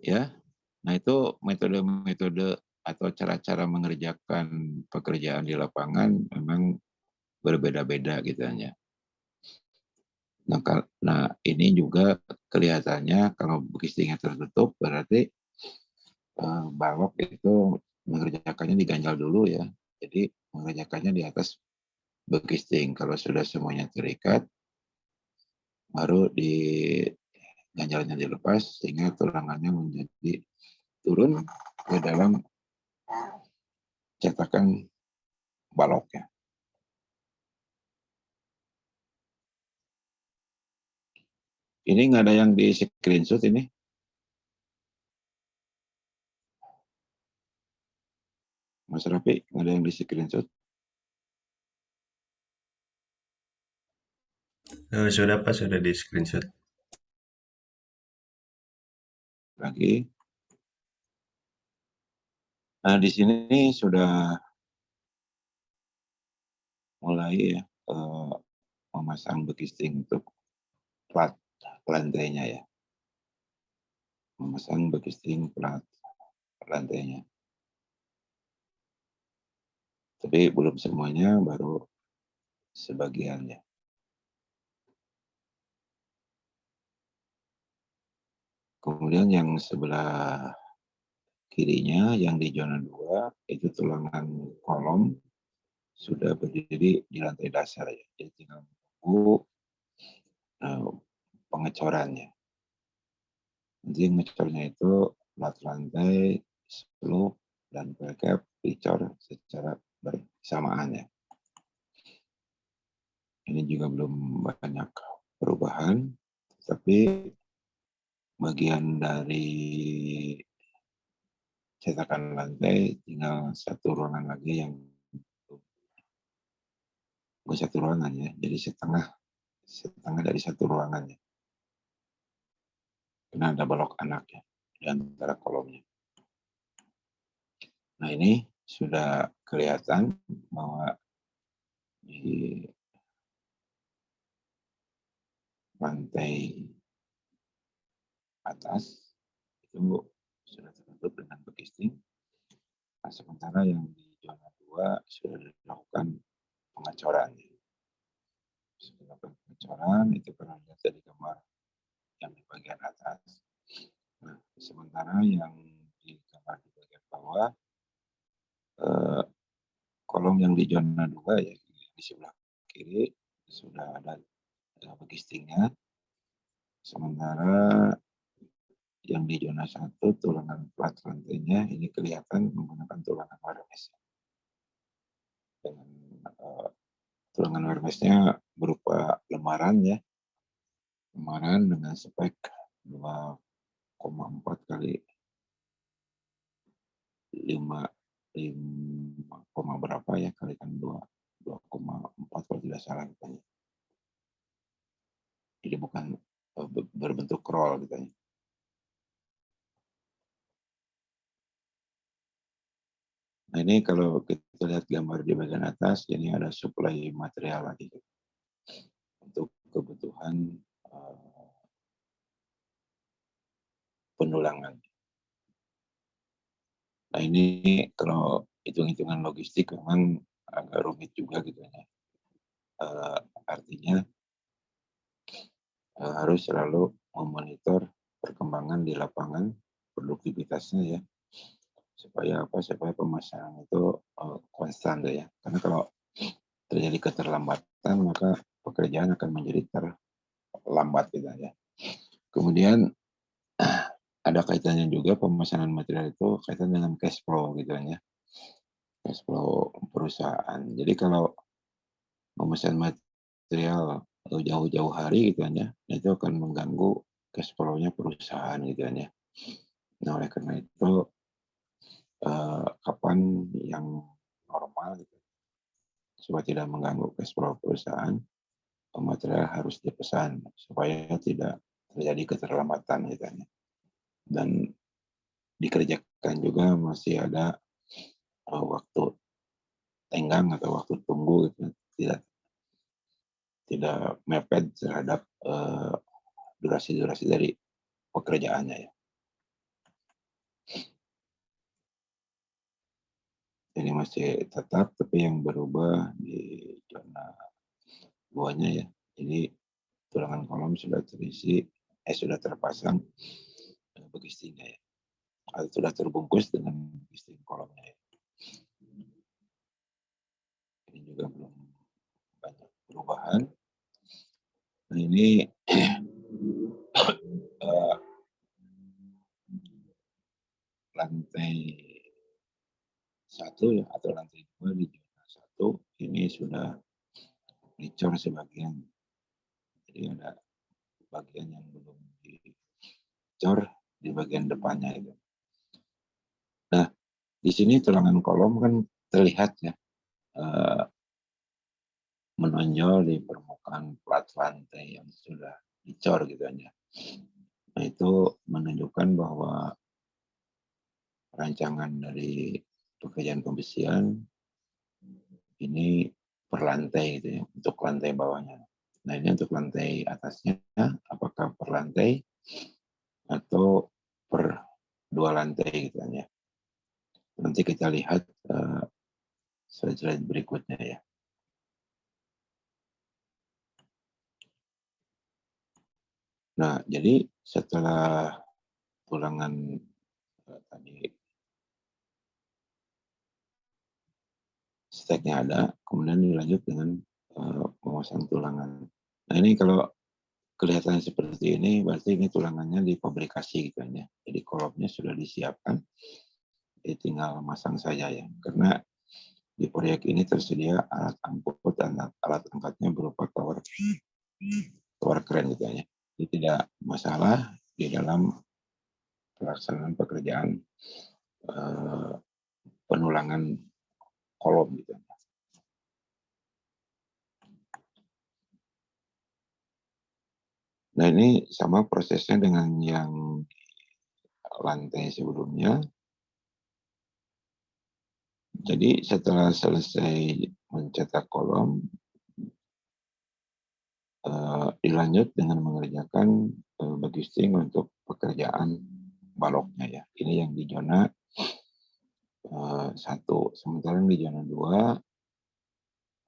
Ya, nah itu metode-metode atau cara-cara mengerjakan pekerjaan di lapangan memang berbeda-beda gitu ya. Nah, ini juga kelihatannya kalau bekistingnya tertutup berarti balok itu mengerjakannya diganjal dulu ya. Jadi mengerjakannya di atas bekisting. Kalau sudah semuanya terikat, baru di ganjalnya dilepas sehingga tulangannya menjadi turun ke dalam cetakan baloknya. Ini nggak ada yang di screenshot ini. Mas Rafi, nggak ada yang di screenshot. Sudah Pak, sudah di screenshot. Lagi. Nah, di sini sudah mulai ya memasang bekisting untuk plat lantainya ya. Memasang bekisting plat lantainya. Tapi belum semuanya, baru sebagiannya. Kemudian yang sebelah kirinya, yang di zona 2, itu tulangan kolom sudah berdiri di lantai dasar ya. Jadi tinggal menunggu pengecorannya. Nanti ngecornya itu plat lantai, slope, dan precap dicor secara bersamaan ya. Ini juga belum banyak perubahan, tapi bagian dari cetakan lantai tinggal satu ruangan lagi yang bukan satu ruangan ya, jadi setengah dari satu ruangan ya. Karena ada balok anak ya di antara kolomnya. Nah ini sudah kelihatan bahwa di lantai atas itu sudah tertutup dengan begisting. Nah, sementara yang di zona 2 sudah dilakukan pengecoran. Sudah pengecoran itu pernah lihat dari gambar yang di bagian atas. Nah, sementara yang di gambar di bagian bawah, kolom yang di zona 2 ya di sebelah kiri sudah ada begistingnya. Sementara yang di zona 1 tulangan plat lantainya ini kelihatan menggunakan tulangan wireless. Dengan tulangan wirelessnya berupa lembaran ya. Lembaran dengan spek 2,4 kali 5 berapa ya kalikan 2,4 kalau tidak salah katanya. Jadi bukan berbentuk roll gitu ya. Nah ini kalau kita lihat gambar di bagian atas, ini ada suplai material lagi untuk kebutuhan pendulangan. Nah ini kalau hitung-hitungan logistik memang agak rumit juga gitu ya. Artinya harus selalu memonitor perkembangan di lapangan, produktivitasnya ya. Supaya pemasaran itu konstan ya. Karena kalau terjadi keterlambatan maka pekerjaan akan menjadi terlambat gitu ya. Kemudian ada kaitannya juga pemesanan material itu kaitan dengan cash flow gitu ya. Cash flow perusahaan. Jadi kalau memesan material jauh-jauh hari gitu ya, itu akan mengganggu cash flow-nya perusahaan gitu ya. Nah oleh karena itu kapan yang normal gitu, supaya tidak mengganggu cash flow perusahaan, material harus dipesan supaya tidak terjadi keterlambatan gitu ya. Dan dikerjakan juga masih ada waktu tenggang atau waktu tunggu gitu, tidak mepet terhadap durasi-durasi dari pekerjaannya ya. Ini masih tetap, tapi yang berubah di zona 2-nya ya. Jadi tulangan kolom sudah terisi, sudah terpasang begistingnya ya. Atau sudah terbungkus dengan begisting kolomnya ya. Ini juga belum banyak perubahan. Nah ini lantai 1 ya atau lantai 2 di zona 1 ini sudah dicor sebagian. Jadi ada bagian yang belum dicor di bagian depannya itu. Nah, di sini tulangan kolom kan terlihat ya menonjol di permukaan plat lantai yang sudah dicor gitu ya. Nah, itu menunjukkan bahwa rancangan dari pekerjaan pembesian ini per lantai gitu ya, untuk lantai bawahnya. Nah ini untuk lantai atasnya, apakah per lantai atau per 2 lantai gitu ya. Nanti kita lihat slide-slide berikutnya ya. Nah jadi setelah tulangan tadi steknya ada, kemudian dilanjut dengan memasang tulangan. Nah ini kalau kelihatan seperti ini, berarti ini tulangannya difabrikasi gitu ya. Jadi kolomnya sudah disiapkan, jadi tinggal masang saja ya. Karena di proyek ini tersedia alat angkut dan alat angkatnya berupa tower crane gitu ya. Jadi tidak masalah di dalam pelaksanaan pekerjaan penulangan kolom gitu. Nah ini sama prosesnya dengan yang lantai sebelumnya. Jadi setelah selesai mencetak kolom, dilanjut dengan mengerjakan bagisting untuk pekerjaan baloknya ya. Ini yang di zona 1. Sementara yang di zona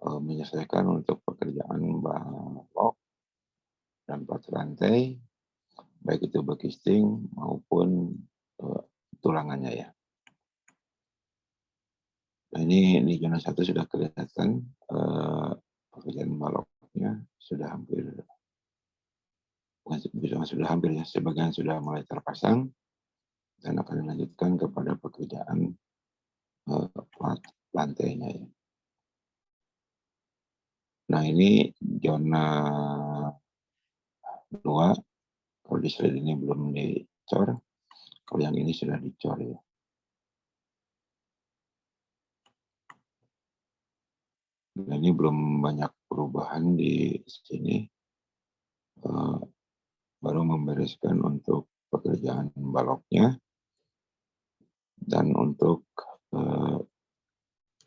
2 menyelesaikan untuk pekerjaan balok dan plat rantai, baik itu bagisting maupun tulangannya ya. Nah ini di zona 1 sudah kelihatan pekerjaan baloknya sudah hampir, bukan sudah hampir ya, sebagian sudah mulai terpasang dan akan dilanjutkan kepada pekerjaan plat lantainya ya. Nah ini zona 2, kalau di slide ini belum dicor, kalau yang ini sudah dicor ya. Nah ini belum banyak perubahan di sini, baru membereskan untuk pekerjaan baloknya dan untuk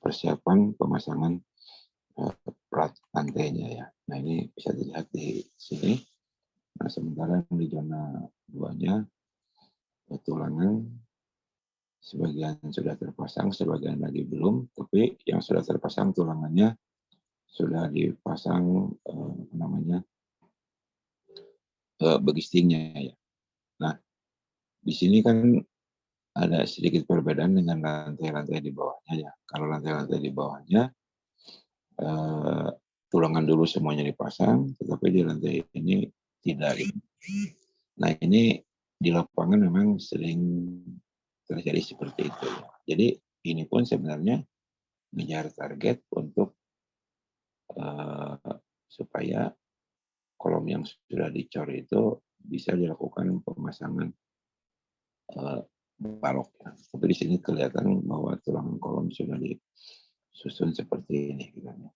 persiapan pemasangan plat lantainya ya. Nah ini bisa dilihat di sini. Nah sementara di zona 2-nya tulangan sebagian sudah terpasang, sebagian lagi belum, tapi yang sudah terpasang tulangannya sudah dipasang bagistingnya ya. Nah di sini kan ada sedikit perbedaan dengan lantai-lantai di bawahnya ya. Kalau lantai-lantai di bawahnya tulangan dulu semuanya dipasang, tetapi di lantai ini tidak. Nah ini di lapangan memang sering terjadi seperti itu ya. Jadi ini pun sebenarnya mengejar target untuk supaya kolom yang sudah dicor itu bisa dilakukan pemasangan baloknya. Tapi di sini kelihatan bahwa tulangan kolom sudah disusun seperti ini gitu ya.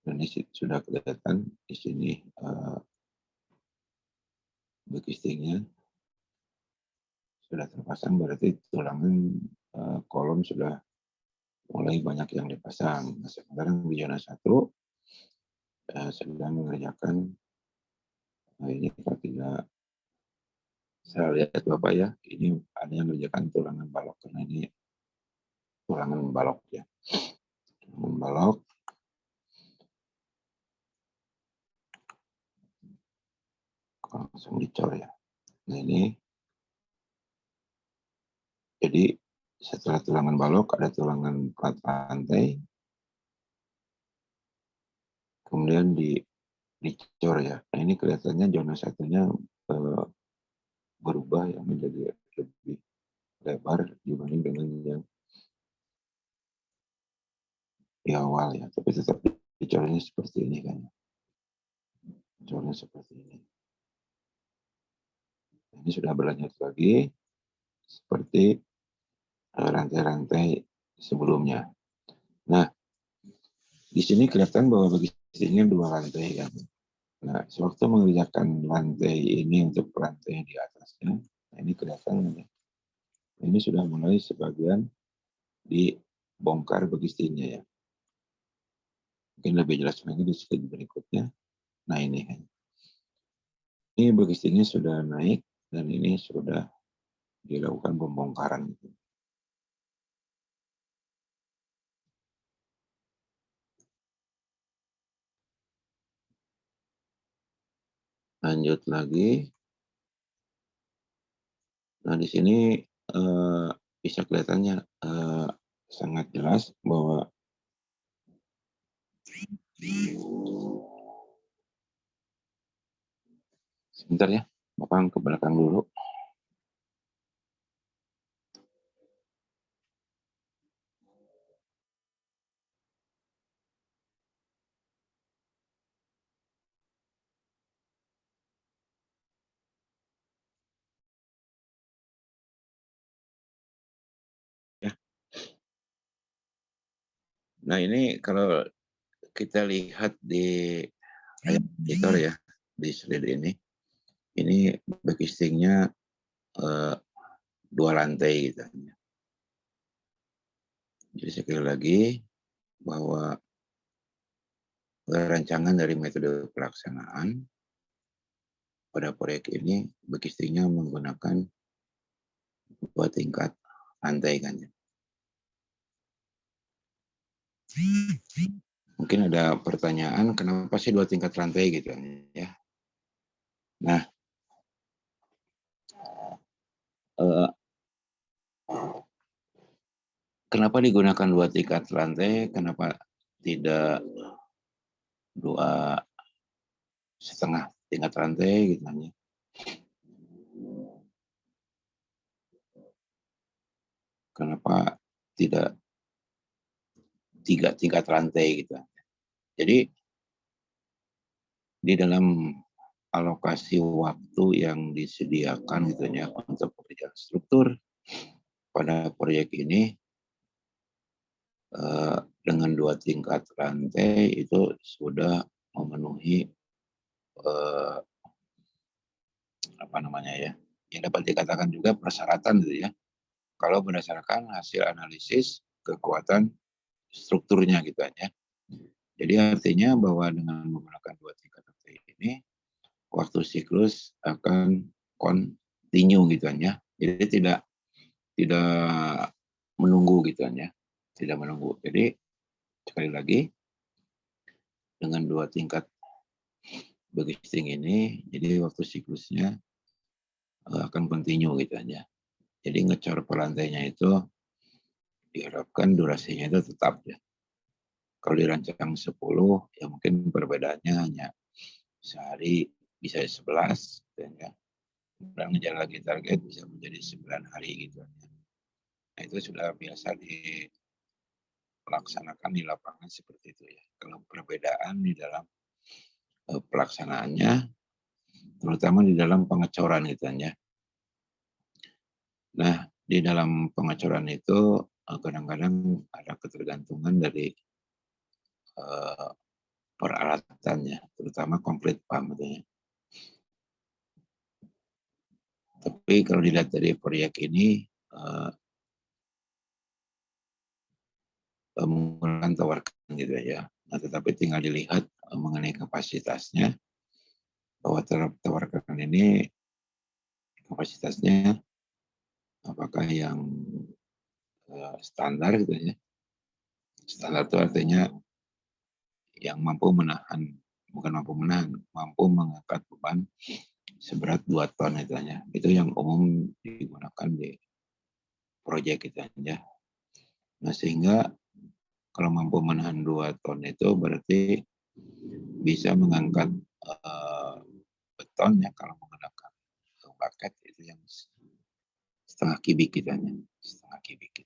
Dan ini sudah kelihatan di sini bagistingnya sudah terpasang, berarti tulangan kolom sudah mulai banyak yang dipasang. Nah, sekarang di zona 1 sedang mengerjakan, ini kalau tidak saya lihat Bapak ya, ini ada yang mengerjakan tulangan balok, karena ini tulangan balok ya. Tulangan balok. Langsung dicor ya. Nah ini, jadi setelah tulangan balok ada tulangan plat rantai, kemudian dicor ya. Nah ini kelihatannya zona 1-nya berubah ya menjadi lebih lebar dibanding dengan yang di awal ya. Tapi tetap dicornya seperti ini kan. Dicornya seperti ini. Ini sudah berlanjut lagi seperti rantai-rantai sebelumnya. Nah, di sini kelihatan bahwa bagistingnya 2 lantai kan. Nah, sewaktu mengerjakan lantai ini untuk lantai di atasnya, nah ini kelihatan ini sudah mulai sebagian dibongkar bagistingnya ya. Mungkin lebih jelas lagi di slide berikutnya. Nah ini kan. Ini bagistingnya sudah naik dan ini sudah dilakukan pembongkaran. Lanjut lagi. Nah di sini bisa kelihatannya sangat jelas bahwa sebentar ya, Bapak ke belakang dulu. Ya. Nah ini kalau kita lihat di monitor ya, di slide ini bagistingnya 2 lantai gitu. Jadi sekali lagi bahwa rancangan dari metode pelaksanaan pada proyek ini backcasting-nya menggunakan 2 tingkat rantai kan ya. Mungkin ada pertanyaan kenapa sih 2 tingkat rantai gitu kan ya. Nah, kenapa digunakan 2 tingkat rantai, kenapa tidak 2,5 tingkat rantai gitu kan ya. Kenapa tidak 3 tingkat rantai gitu. Jadi di dalam alokasi waktu yang disediakan gitu ya untuk pekerjaan struktur pada proyek ini dengan 2 tingkat rantai itu sudah memenuhi apa namanya ya, yang dapat dikatakan juga persyaratan gitu ya. Kalau berdasarkan hasil analisis kekuatan strukturnya gitu kan ya. Jadi artinya bahwa dengan menggunakan 2 tingkat rantai ini waktu siklus akan continue gitu kan ya. Jadi tidak menunggu gitu kan ya. Tidak menunggu. Jadi sekali lagi dengan 2 tingkat backcasting ini jadi waktu siklusnya akan continue gitu kan ya. Jadi ngecor per lantainya itu diharapkan durasinya itu tetap ya. Kalau dirancang 10 ya mungkin perbedaannya hanya sehari bisa 11 gitu ya. Dan ngejar lagi target bisa menjadi 9 hari gitu. Nah itu sudah biasa dilaksanakan di lapangan seperti itu ya. Kalau perbedaan di dalam pelaksanaannya, terutama di dalam pengecoran gitu ya. Nah di dalam pengecoran itu kadang-kadang ada ketergantungan dari peralatannya, terutama komplit pump gitu ya. Tapi kalau dilihat dari proyek ini menggunakan tawarkan gitu ya. Nah, tetapi tinggal dilihat mengenai kapasitasnya bahwa tawarkan ini kapasitasnya apakah yang standar gitu ya. Standar itu artinya yang mampu menahan, bukan mampu menahan, mampu mengangkat beban seberat 2 ton itu ya. Itu yang umum digunakan di proyek gitu ya. Nah, sehingga kalau mampu menahan 2 ton itu berarti bisa mengangkat beton ya kalau menggunakan bucket itu yang setengah kubik gitu ya. Setengah kubik.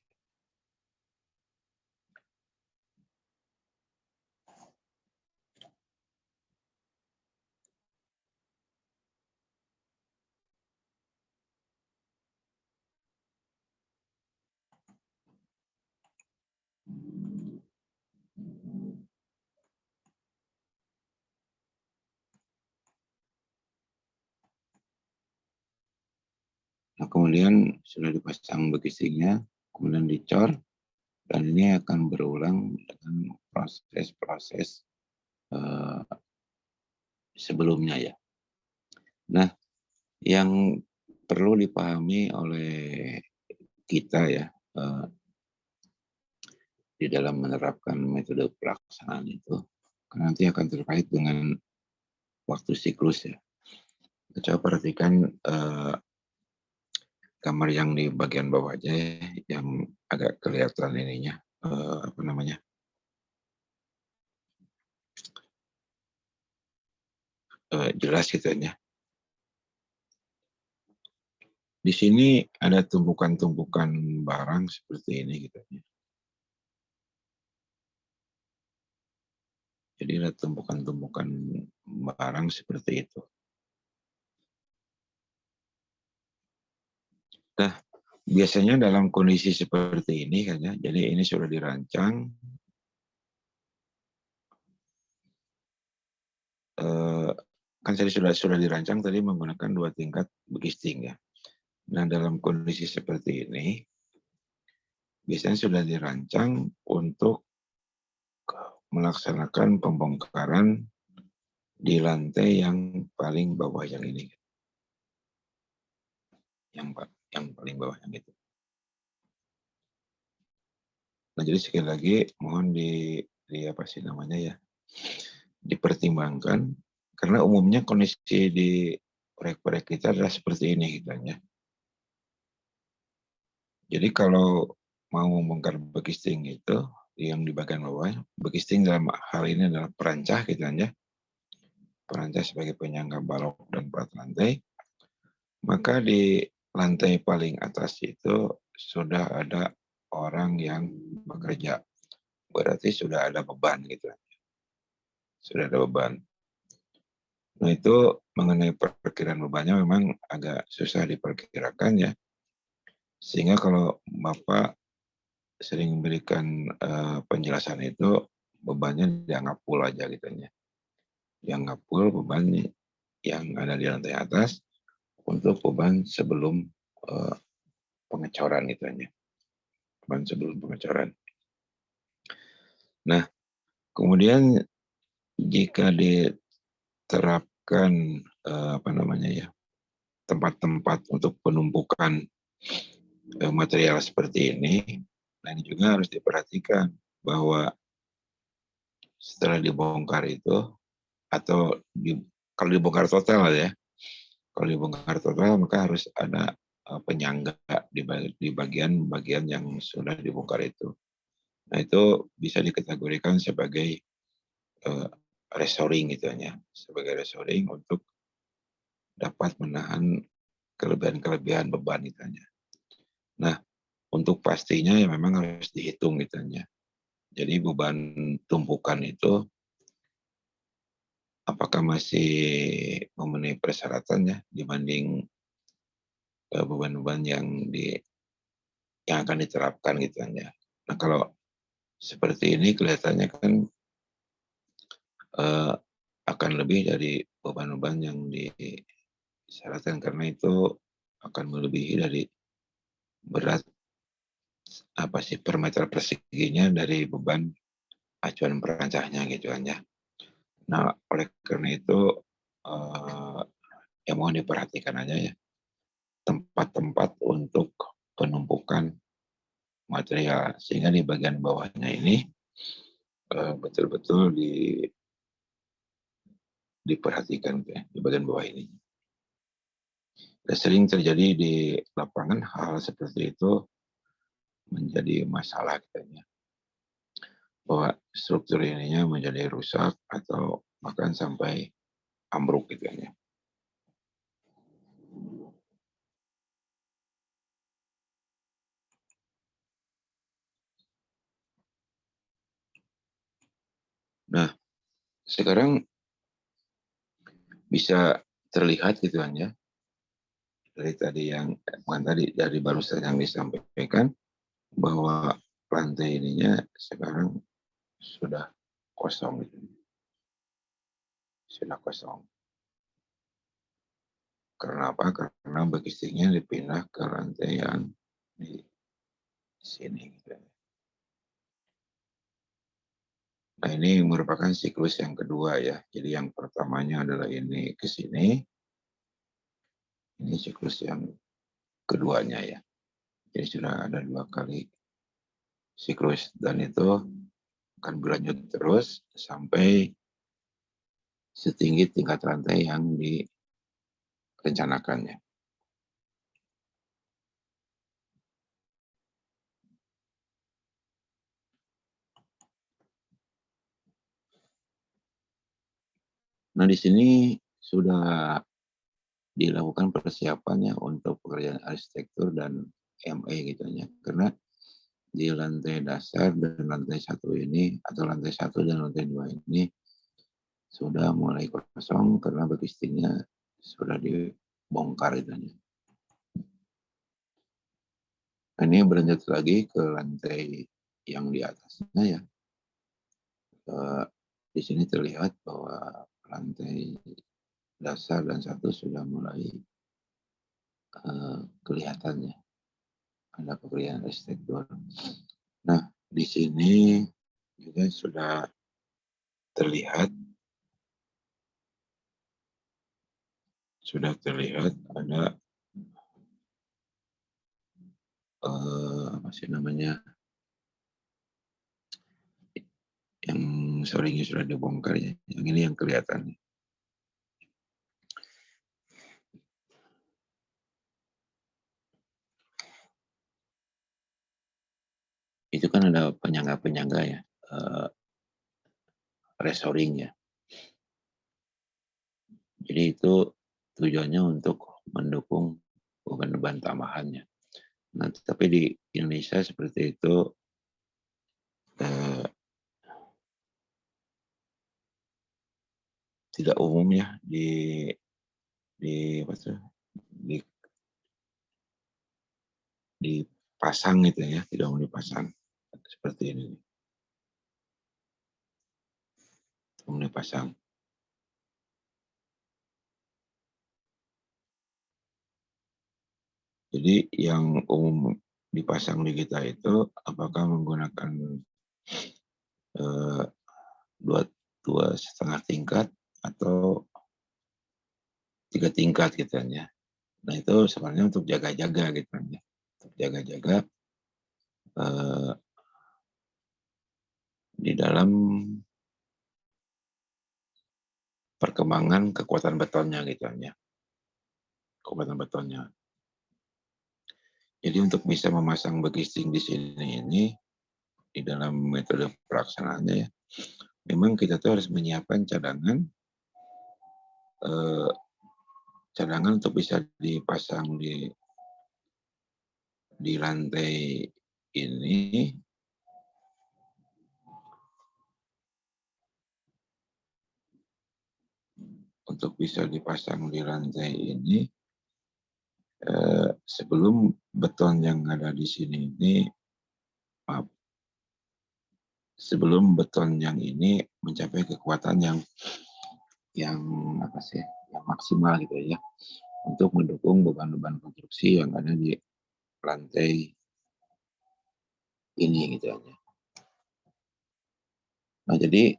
Nah, kemudian sudah dipasang backcasting-nya, kemudian dicor, dan ini akan berulang dengan proses-proses sebelumnya ya. Nah, yang perlu dipahami oleh kita ya di dalam menerapkan metode pelaksanaan itu, nanti akan terkait dengan waktu siklus ya. Coba perhatikan gambar yang di bagian bawah aja ya, yang agak kelihatan ininya, apa namanya, jelas gitu ya. Di sini ada tumpukan-tumpukan barang seperti ini gitu ya. Jadi ada tumpukan-tumpukan barang seperti itu. Nah, biasanya dalam kondisi seperti ini kan ya, jadi ini sudah dirancang, kan tadi sudah dirancang tadi menggunakan 2 tingkat backcasting ya. Nah, dalam kondisi seperti ini, biasanya sudah dirancang untuk melaksanakan pembongkaran di lantai yang paling bawah yang ini, yang paling bawah yang itu. Nah, jadi sekali lagi mohon apa sih namanya ya, dipertimbangkan karena umumnya kondisi di proyek-proyek kita adalah seperti ini gitu ya. Jadi kalau mau membongkar bekisting itu yang di bagian bawah, bekisting dalam hal ini adalah perancah gitu ya. Perancah sebagai penyangga balok dan plat lantai, maka di lantai paling atas itu sudah ada orang yang bekerja. Berarti sudah ada beban gitu. Sudah ada beban. Nah, itu mengenai perkiraan bebannya memang agak susah diperkirakan ya. Sehingga kalau Bapak sering memberikan penjelasan itu bebannya dianggap full aja gitu ya. Dianggap full beban yang ada di lantai atas untuk beban sebelum pengecoran gitu ya. Beban sebelum pengecoran. Nah, kemudian jika diterapkan apa namanya ya, tempat-tempat untuk penumpukan material seperti ini, nah ini juga harus diperhatikan bahwa setelah dibongkar itu atau kalau dibongkar total ya, kalau dibongkar total maka harus ada penyangga di bagian-bagian yang sudah dibongkar itu. Nah, itu bisa dikategorikan sebagai restoring gitu ya, sebagai restoring untuk dapat menahan kelebihan-kelebihan beban gitu ya. Nah, untuk pastinya ya memang harus dihitung gitu ya. Jadi beban tumpukan itu apakah masih memenuhi persyaratannya dibanding beban-beban yang akan diterapkan gitu ya. Nah, kalau seperti ini kelihatannya kan akan lebih dari beban-beban yang disyaratkan karena itu akan melebihi dari berat apa sih per meter perseginya dari beban acuan perancahnya gitu kan ya. Nah, oleh karena itu ya mohon diperhatikan aja ya tempat-tempat untuk penumpukan material sehingga di bagian bawahnya ini betul-betul diperhatikan ya, di bagian bawah ini. Dan sering terjadi di lapangan hal seperti itu menjadi masalah katanya. Bahwa struktur ininya menjadi rusak atau bahkan sampai ambruk gitu ya. Nah, sekarang bisa terlihat gitu kan ya, dari tadi dari barusan yang disampaikan bahwa lantai ininya sekarang sudah kosong gitu. Sudah kosong. Karena apa? Karena bekistingnya dipindah ke lantai yang di sini gitu. Nah, ini merupakan siklus yang kedua ya. Jadi yang pertamanya adalah ini ke sini. Ini siklus yang keduanya ya. Jadi sudah ada 2 kali siklus dan itu akan berlanjut terus sampai setinggi tingkat lantai yang direncanakannya. Nah, di sini sudah dilakukan persiapannya untuk pekerjaan arsitektur dan ME gitu ya. Karena di lantai dasar dan lantai 1 ini atau lantai 1 dan lantai 2 ini sudah mulai kosong karena bekistingnya sudah dibongkar itu. Nah, ini berlanjut lagi ke lantai yang di atasnya ya. Di sini terlihat bahwa lantai dasar dan 1 sudah mulai kelihatannya ada pekerjaan arsitektur. Nah, di sini juga sudah terlihat ada apa sih namanya, yang shoringnya sudah dibongkar ya. Yang ini yang kelihatan. Itu kan ada penyangga-penyangga ya, restoring ya. Jadi itu tujuannya untuk mendukung beban-beban tambahannya. Nah, tapi di Indonesia seperti itu eh, tidak umum ya apa tuh, di dipasang gitu ya, tidak mau dipasang seperti ini. Mau dipasang. Jadi yang umum dipasang di kita itu apakah menggunakan eh, dua setengah tingkat atau 3 tingkat gitu kan ya. Nah itu sebenarnya untuk jaga-jaga gitu kan ya. Untuk jaga-jaga di dalam perkembangan kekuatan betonnya gitu kan ya. Kekuatan betonnya. Jadi untuk bisa memasang begising di sini ini di dalam metode pelaksanaannya ya, memang kita tuh harus menyiapkan cadangan untuk bisa dipasang di lantai ini untuk bisa dipasang di lantai ini sebelum beton yang ada di sini ini, maaf, sebelum beton yang ini mencapai kekuatan yang apa sih, yang maksimal gitu ya, untuk mendukung beban-beban konstruksi yang ada di lantai ini gitu ya. Nah jadi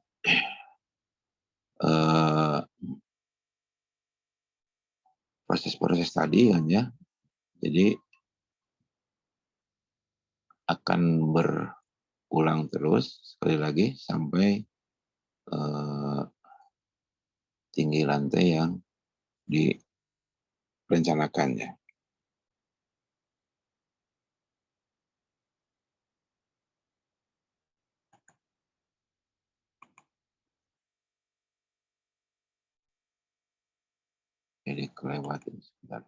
proses-proses tadi kan ya, jadi akan berulang terus sekali lagi sampai tinggi lantai yang direncanakan ya. Jadi kelewatin sebentar.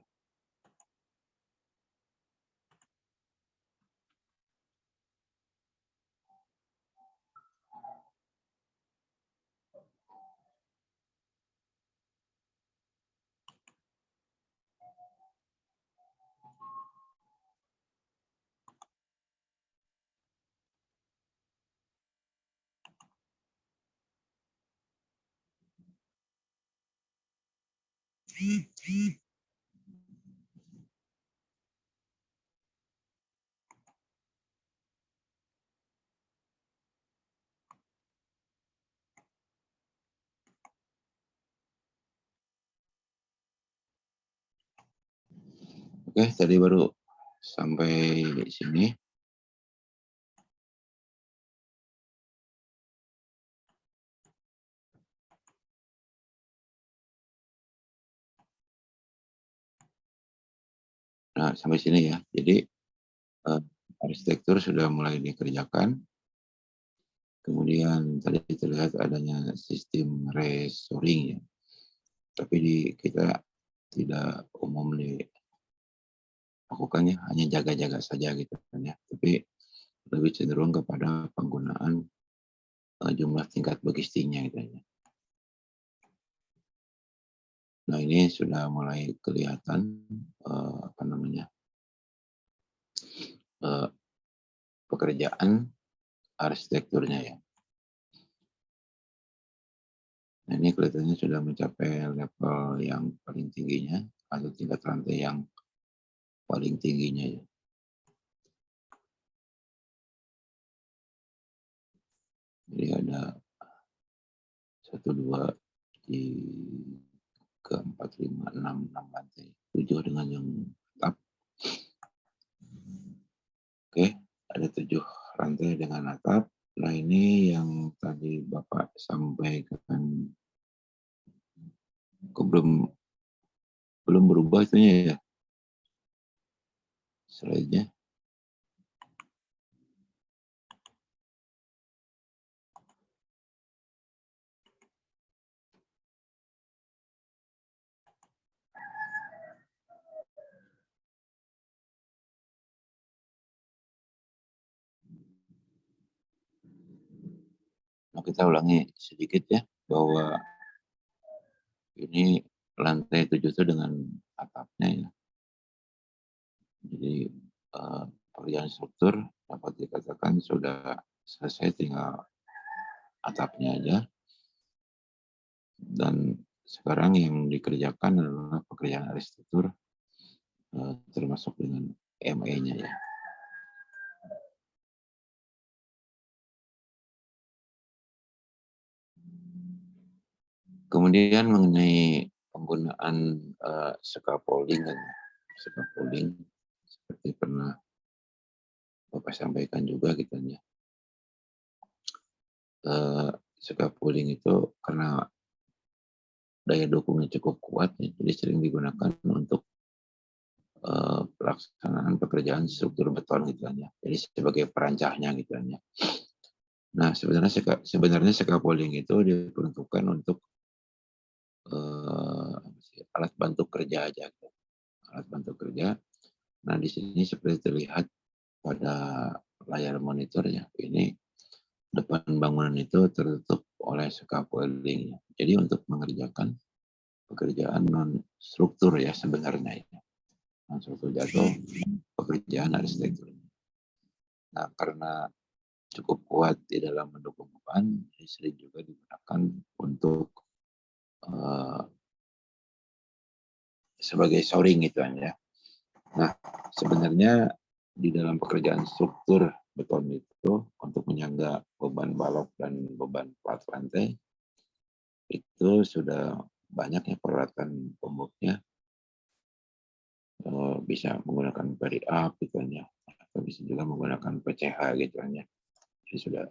Oke, tadi baru sampai sini. Nah, sampai sini ya. Jadi arsitektur sudah mulai dikerjakan. Kemudian tadi terlihat adanya sistem restoring ya. Tapi kita tidak umum dilakukannya, hanya jaga-jaga saja gitu kan ya. Tapi lebih cenderung kepada penggunaan jumlah tingkat bagistinya gitu ya. Nah ini sudah mulai kelihatan apa namanya, pekerjaan arsitekturnya ya. Nah ini kelihatannya sudah mencapai level yang paling tingginya atau tingkat rantai yang paling tingginya ya. Jadi ada 1, 2, 3, 4, 5, 6 lantai. 7 dengan yang atap. Oke, ada 7 lantai dengan atap. Nah ini yang tadi Bapak sampaikan kok belum berubah itunya ya slide-nya. Nah, kita ulangi sedikit ya bahwa ini lantai 7 itu dengan atapnya ya. Jadi pekerjaan struktur dapat dikatakan sudah selesai, tinggal atapnya aja. Dan sekarang yang dikerjakan adalah pekerjaan arsitektur termasuk dengan ME-nya ya. Kemudian mengenai penggunaan scaffolding seperti pernah Bapak sampaikan juga gitu ya. Scaffolding itu karena daya dukungnya cukup kuat ya, jadi sering digunakan untuk pelaksanaan pekerjaan struktur beton gitu ya. Jadi sebagai perancahnya gitu ya. Nah sebenarnya scaffolding itu diperuntukkan untuk alat bantu kerja aja, gitu. Alat bantu kerja. Nah di sini seperti terlihat pada layar monitornya, ini depan bangunan itu tertutup oleh scaffolding. Jadi untuk mengerjakan pekerjaan non struktur ya sebenarnya ini. Non struktur jatuh pekerjaan arsitektur. Nah karena cukup kuat di dalam mendukung beban, sering juga digunakan untuk sebagai shoring gitu ya. Nah sebenarnya di dalam pekerjaan struktur beton itu untuk menyangga beban balok dan beban plat lantai itu sudah banyak ya peralatan pembuknya, bisa menggunakan peri up gitu ya, atau bisa juga menggunakan PCH gitu ya. Jadi sudah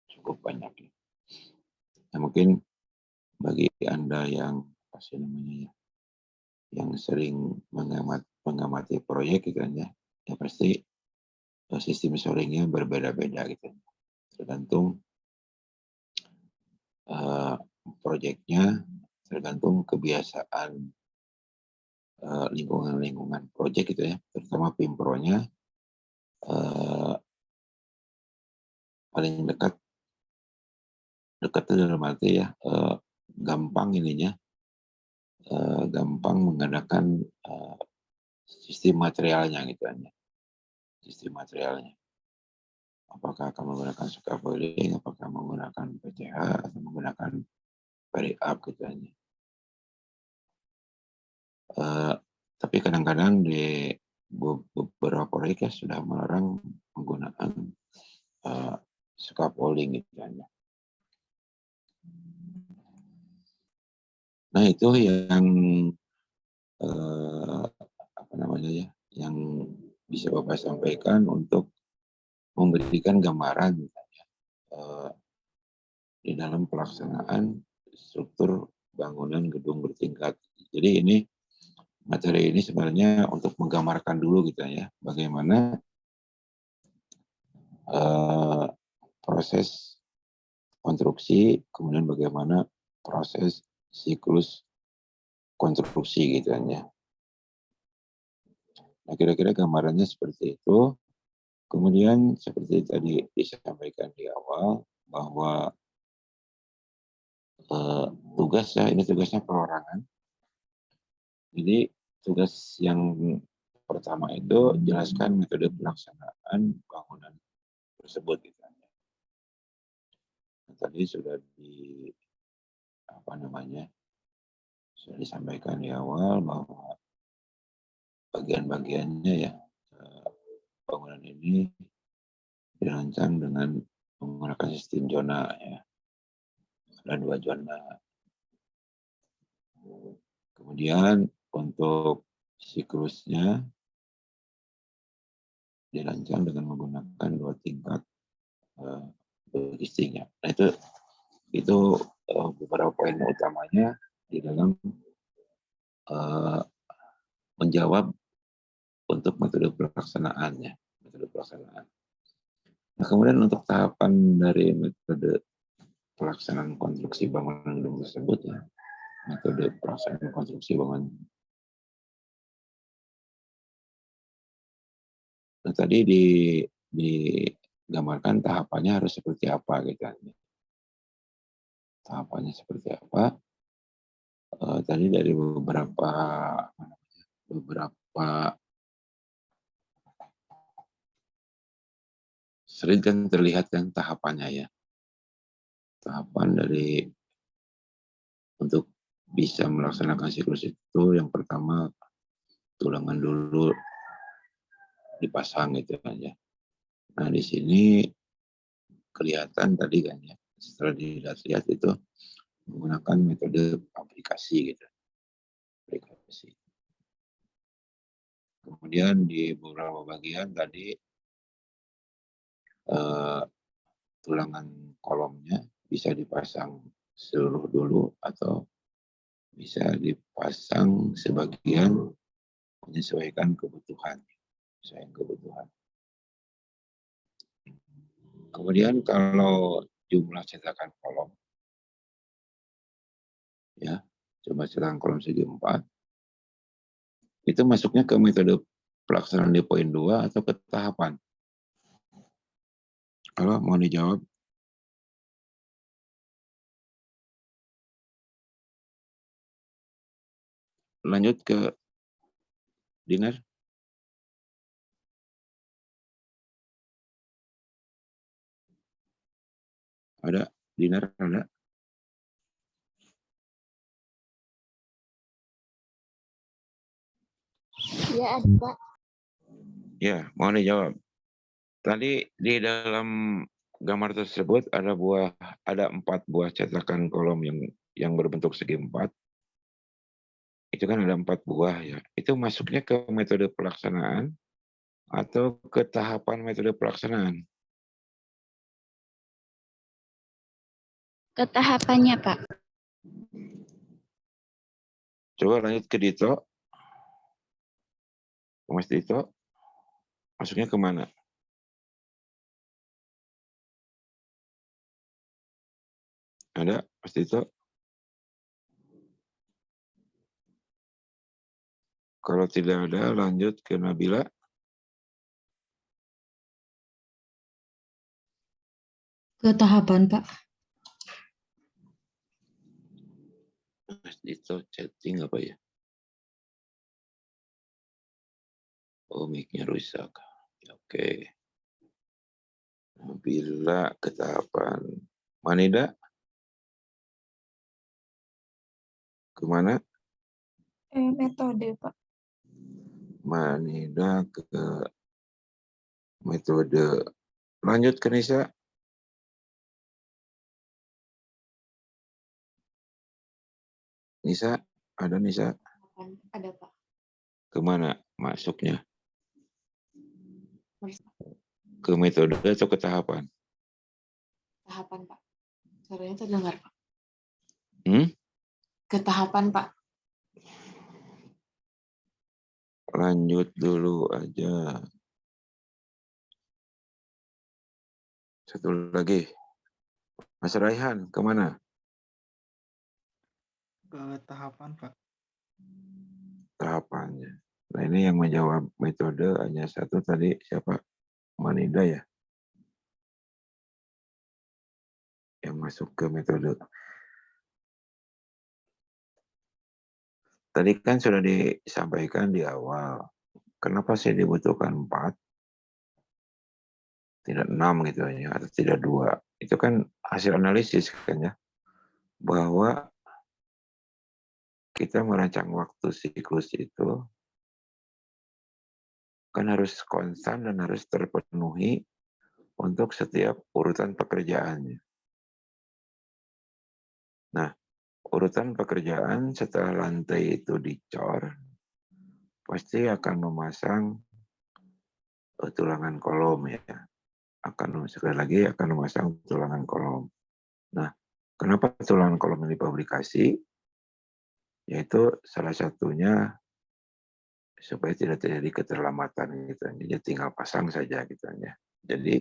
cukup banyak ya. Nah, mungkin bagi Anda yang apa sih namanya ya, yang sering mengamati proyek gitu ya, ya pasti sistem shoringnya berbeda-beda gitu. Tergantung proyeknya, tergantung kebiasaan lingkungan proyek gitu ya, terutama Pimpronya paling dekat itu dalam arti ya gampang ininya, gampang menggunakan sistem materialnya gitu kan ya, sistem materialnya. Apakah akan menggunakan scaffolding, apakah menggunakan PCH atau menggunakan peri up gitu kan ya. Tapi kadang-kadang di beberapa proyek ya sudah melarang penggunaan scaffolding gitu kan ya. Nah itu yang apa namanya ya, yang bisa Bapak sampaikan untuk memberikan gambaran misalnya, di dalam pelaksanaan struktur bangunan gedung bertingkat. Jadi ini materi ini sebenarnya untuk menggambarkan dulu gitu ya, bagaimana proses konstruksi, kemudian bagaimana proses siklus konstruksi gitu ya. Nah kira-kira gambarannya seperti itu. Kemudian seperti tadi disampaikan di awal bahwa tugasnya ini tugasnya perorangan. Jadi tugas yang pertama itu jelaskan metode pelaksanaan bangunan tersebut. Gitu. Nah, tadi sudah sudah disampaikan di awal bahwa bagian-bagiannya ya bangunan ini dirancang dengan menggunakan sistem zona ya. Ada 2 zona. Kemudian untuk siklusnya dirancang dengan menggunakan 2 tingkat logistiknya. Nah itu beberapa poin utamanya di dalam menjawab untuk metode pelaksanaannya. Metode pelaksanaan. Nah, kemudian untuk tahapan dari metode pelaksanaan konstruksi bangunan gedung tersebut ya, metode pelaksanaan konstruksi bangunan. Nah, tadi digambarkan tahapannya harus seperti apa gitu kan. Tahapannya seperti apa? Tadi dari beberapa sering kan terlihat kan tahapannya ya. Tahapan dari untuk bisa melaksanakan siklus itu yang pertama tulangan dulu dipasang gitu kan ya. Nah di sini kelihatan tadi kan ya setelah dilihat-lihat itu menggunakan metode aplikasi gitu. Aplikasi. Kemudian di beberapa bagian tadi tulangan kolomnya bisa dipasang seluruh dulu atau bisa dipasang sebagian menyesuaikan kebutuhan. Kemudian kalau jumlah cetakan kolom, ya, jumlah cetakan kolom segi 4, itu masuknya ke metode pelaksanaan di poin 2 atau ke tahapan? Kalau mau dijawab. Lanjut ke Dinar. Ada? Dinar ada? Ya ada Pak. Ya, mau dijawab. Tadi di dalam gambar tersebut ada 4 buah cetakan kolom yang berbentuk segi 4. Itu kan ada 4 buah ya. Itu masuknya ke metode pelaksanaan atau ke tahapan metode pelaksanaan? Ke tahapannya Pak. Coba lanjut ke Dito. Mas Dito, masuknya kemana? Ada, Mas Dito? Kalau tidak ada, lanjut ke Nabila. Ke tahapan, Pak. Mas Dito chatting apa ya? Oh, mic-nya rusak. Oke. Nabila ke tahapan. Manida? Kemana? Metode Pak. Manida ke metode. Lanjut ke Nisa. Nisa, ada Nisa? Ada, Pak. Kemana masuknya? Ke metode atau ke tahapan? Tahapan, Pak. Suaranya terdengar, Pak. Ke tahapan, Pak. Lanjut dulu aja. Satu lagi. Mas Raihan, kemana? Ke tahapan, Pak. Tahapannya. Nah ini yang menjawab metode hanya satu tadi, siapa? Manida ya? Yang masuk ke metode. Tadi kan sudah disampaikan di awal. Kenapa sih dibutuhkan 4? Tidak 6 gitu ya, atau tidak 2. Itu kan hasil analisis kan ya. Bahwa kita merancang waktu siklus itu kan harus konstan dan harus terpenuhi untuk setiap urutan pekerjaannya. Nah, urutan pekerjaan setelah lantai itu dicor, pasti akan memasang tulangan kolom ya. Sekali lagi akan memasang tulangan kolom. Nah, kenapa tulangan kolom ini dipublikasi? Yaitu salah satunya supaya tidak terjadi keterlambatan gitu. Jadi tinggal pasang saja gitu ya. Jadi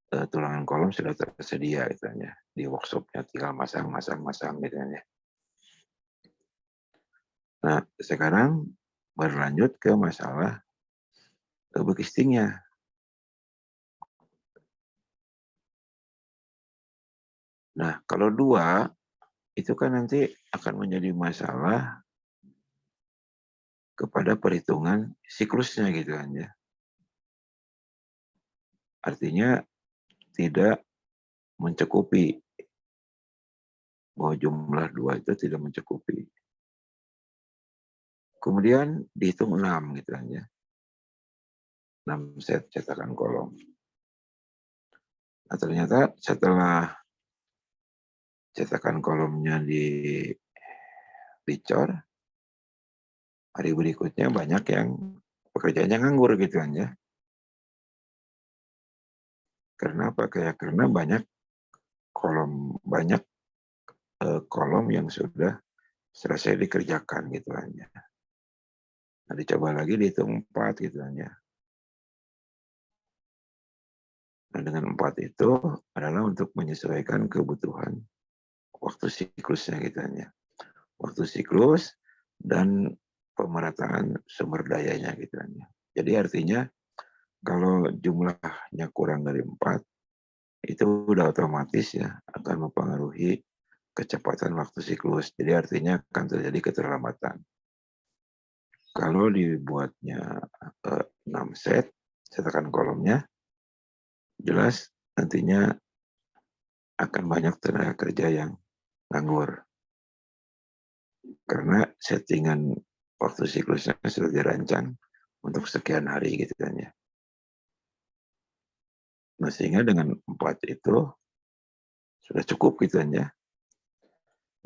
tulangan kolom sudah tersedia gitu ya. Di workshopnya tinggal masang gitu ya. Nah, sekarang berlanjut ke masalah bekistingnya. Nah, kalau 2, itu kan nanti akan menjadi masalah kepada perhitungan siklusnya gitu kan ya. Artinya tidak mencukupi, bahwa jumlah 2 itu tidak mencukupi. Kemudian dihitung 6 gitu kan ya. 6 set cetakan kolom. Nah, ternyata setelah cetakan kolomnya dicor, hari berikutnya banyak yang pekerjaannya nganggur gitu kan ya. Karena apa? Karena banyak kolom yang sudah selesai dikerjakan gitu kan ya. Nah, dicoba lagi dihitung 4 gitu kan ya. Nah, dengan 4 itu adalah untuk menyesuaikan kebutuhan waktu siklusnya gitu kan ya. Waktu siklus dan pemerataan sumber dayanya gitu kan ya. Jadi artinya kalau jumlahnya kurang dari 4, itu udah otomatis ya akan mempengaruhi kecepatan waktu siklus. Jadi artinya akan terjadi keterlambatan. Kalau dibuatnya 6 set, cetakan kolomnya, jelas nantinya akan banyak tenaga kerja yang nganggur. Karena settingan waktu siklusnya sudah dirancang untuk sekian hari gitu kan ya. Nah, sehingga dengan 4 itu sudah cukup gitu kan ya.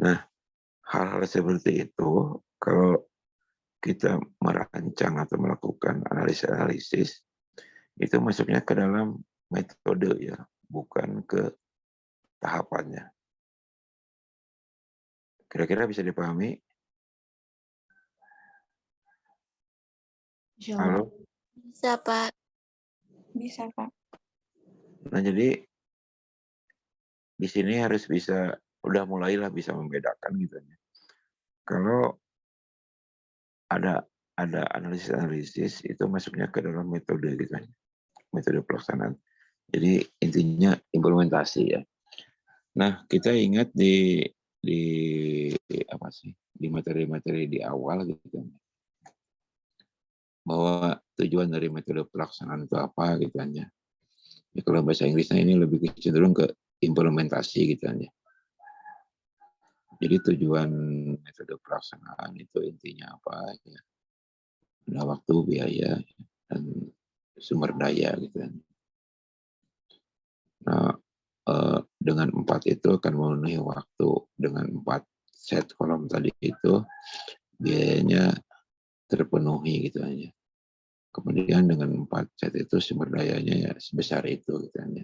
Nah, hal-hal seperti itu kalau kita merancang atau melakukan analisis-analisis, itu masuknya ke dalam metode ya, bukan ke tahapannya. Kira-kira bisa dipahami? Insya Allah. Halo? Bisa, Pak. Bisa, Pak. Nah, jadi di sini harus udah mulailah bisa membedakan gitu ya. Kalau ada analisis-analisis itu masuknya ke dalam metode gitu ya. Metode pelaksanaan. Jadi intinya implementasi ya. Nah, kita ingat di apa sih? Di materi-materi di awal gitu. Bahwa tujuan dari metode pelaksanaan itu apa gitu kan ya. Ya, kalau bahasa Inggrisnya ini lebih cenderung ke implementasi gitu kan ya. Jadi tujuan metode pelaksanaan itu intinya apa ya. Ada waktu, biaya, dan sumber daya gitu kan. Nah, dengan 4 itu akan memenuhi waktu. Dengan 4 set kolom tadi itu biayanya terpenuhi gitu aja. Kemudian dengan 4 set itu sumber dayanya ya sebesar itu gitu aja.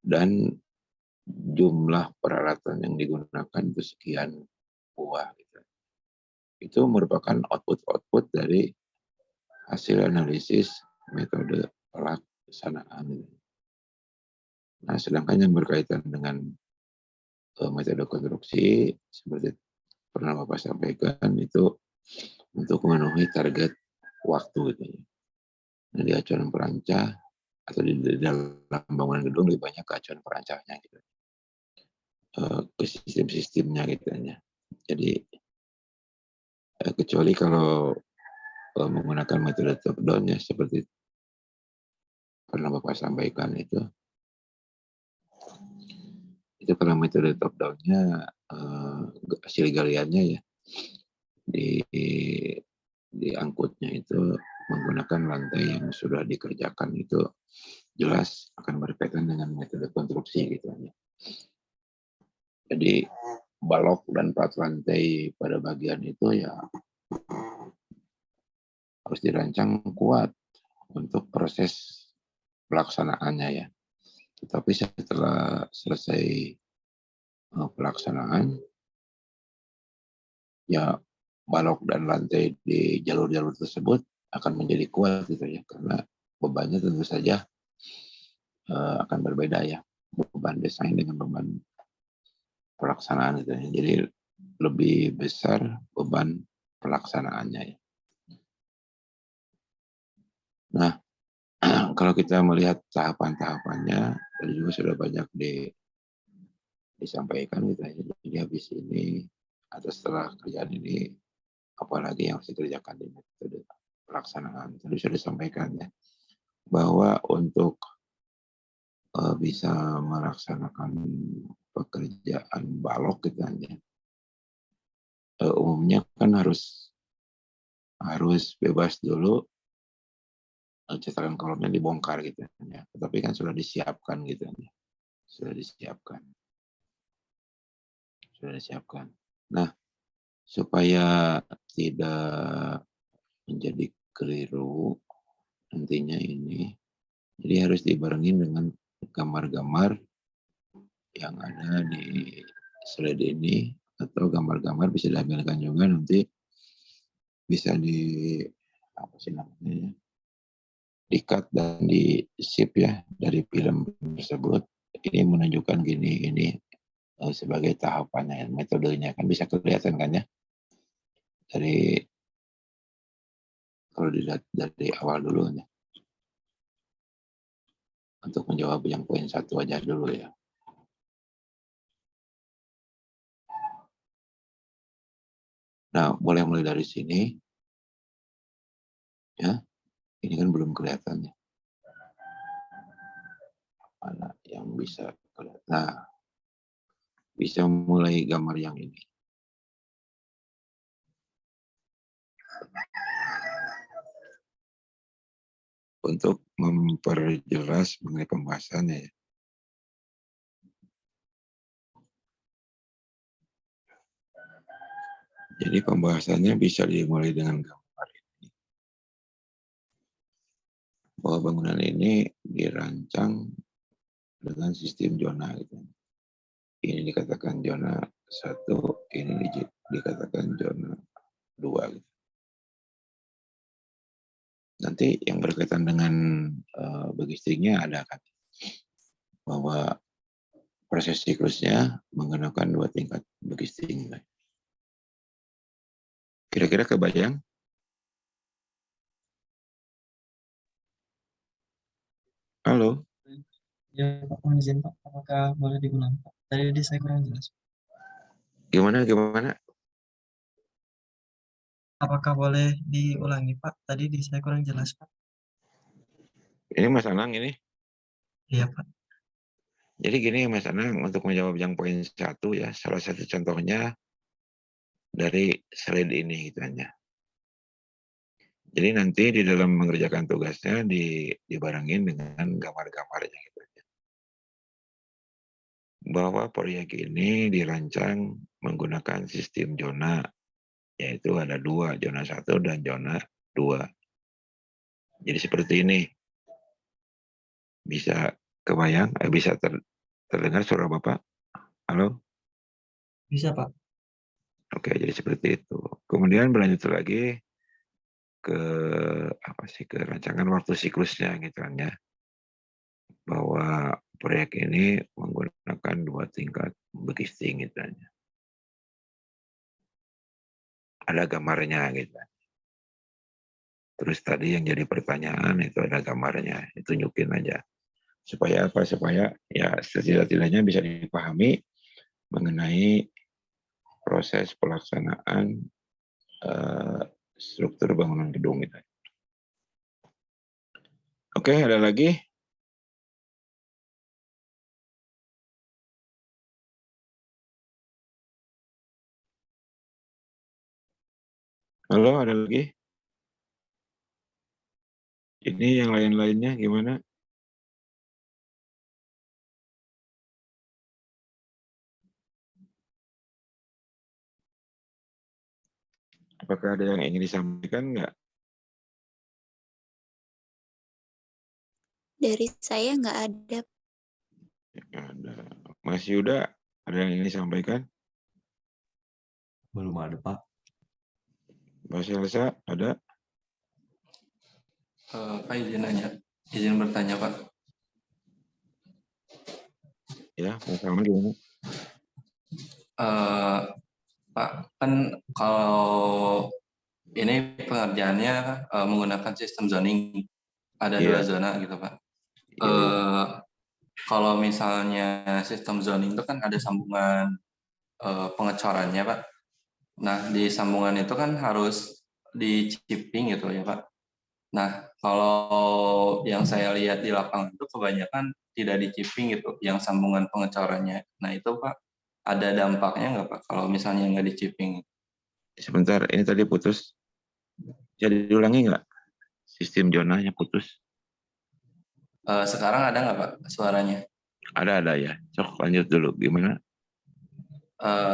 Dan jumlah peralatan yang digunakan itu sekian buah gitu. Itu merupakan output dari hasil analisis metode pelaksanaan. Nah, sedangkan yang berkaitan dengan metode konstruksi seperti pernah Bapak sampaikan itu untuk memenuhi target waktu gitu ya. Nah, di acuan perancah atau di dalam bangunan gedung lebih banyak ke acuan perancahnya gitu. Ke sistem-sistemnya gitu ya. Jadi kecuali kalau menggunakan metode top down ya seperti pernah Bapak sampaikan itu kalau metode top down-nya hasil galiannya ya di angkutnya itu menggunakan lantai yang sudah dikerjakan itu jelas akan berkaitan dengan metode konstruksi gitu ya. Jadi balok dan plat lantai pada bagian itu ya harus dirancang kuat untuk proses pelaksanaannya ya. Tetapi setelah selesai pelaksanaan, ya balok dan lantai di jalur-jalur tersebut akan menjadi kuat gitu ya, karena bebannya tentu saja akan berbeda ya, beban desain dengan beban pelaksanaan gitu ya. Jadi lebih besar beban pelaksanaannya ya. Nah, kalau kita melihat tahapan-tahapannya, tadi juga sudah banyak disampaikan gitu ya. Jadi habis ini atau setelah kerjaan ini, apalagi yang harus dikerjakan di metode pelaksanaan. Tadi sudah disampaikan ya, bahwa untuk bisa melaksanakan pekerjaan balok gitu kan ya, umumnya kan harus bebas dulu cetakan kolomnya dibongkar gitu ya. Tetapi kan sudah disiapkan gitu ya. Sudah disiapkan. Nah, supaya tidak menjadi keliru nantinya ini, jadi harus dibarengin dengan gambar-gambar yang ada di slide ini, atau gambar-gambar bisa diambilkan juga nanti bisa apa sih namanya, di-cut dan di-sip ya dari film tersebut. Ini menunjukkan ini sebagai tahapannya, metodenya kan bisa kelihatan kan ya. Kalau dilihat dari awal dulu ya. Untuk menjawab yang poin 1 aja dulu ya. Nah, boleh mulai dari sini. Ya, ini kan belum kelihatan ya. Mana yang bisa kelihatan. Nah, bisa mulai gambar yang ini. Untuk memperjelas mengenai pembahasannya ya. Jadi pembahasannya bisa dimulai dengan gambar ini. Bahwa bangunan ini dirancang dengan sistem zona gitu. Ini dikatakan zona 1, ini dikatakan zona 2 gitu. Nanti yang berkaitan dengan bagistingnya ada kan, bahwa proses siklusnya menggunakan 2 tingkat bagisting. Kira-kira kebayang? Halo? Ya, Pak, mohon izin Pak, apakah boleh diulang Pak? Tadi saya kurang jelas. Gimana? Apakah boleh diulangi Pak? Tadi saya kurang jelas Pak. Ini Mas Anang ini. Iya Pak. Jadi gini Mas Anang, untuk menjawab yang poin 1 ya, salah satu contohnya dari slide ini gitu aja. Jadi nanti di dalam mengerjakan tugasnya dibarengin dengan gambar-gambarnya gitu aja. Bahwa proyek ini dirancang menggunakan sistem zona, yaitu ada 2, zona 1 dan zona 2. Jadi seperti ini. Bisa kebayang? Bisa terdengar suara Bapak? Halo? Bisa Pak. Oke, jadi seperti itu. Kemudian berlanjut lagi ke ke rancangan waktu siklusnya gitu kan ya. Bahwa proyek ini menggunakan 2 tingkat bagisting gitu aja. Ada gambarnya gitu. Terus tadi yang jadi pertanyaan itu ada gambarnya, ditunjukin aja. Supaya apa? Supaya ya setidak-tidaknya bisa dipahami mengenai proses pelaksanaan struktur bangunan gedung itu. Oke, ada lagi? Halo, ada lagi? Ini yang lain-lainnya gimana? Apakah ada yang ingin disampaikan nggak? Dari saya nggak ada. Ada. Mas Yuda, ada yang ingin disampaikan? Belum ada, Pak. Mbak Selsa, ada? Pak izin bertanya Pak. Ya, Mas Salman gimana? Pak, kan kalau ini pengerjaannya menggunakan sistem zoning, ada Iya, 2 zona gitu Pak. iya, iya. Kalau misalnya sistem zoning itu kan ada sambungan pengecorannya Pak. Nah di sambungan itu kan harus di chipping gitu ya Pak. Nah, kalau yang saya lihat di lapangan itu kebanyakan tidak di-chipping gitu, yang sambungan pengecorannya. Nah, itu Pak, ada dampaknya nggak Pak kalau misalnya nggak di-chipping? Sebentar, ini tadi putus. Jadi diulangi nggak? Sistem zonanya putus. Sekarang ada nggak Pak suaranya? Ada ya. Sok lanjut dulu. Gimana?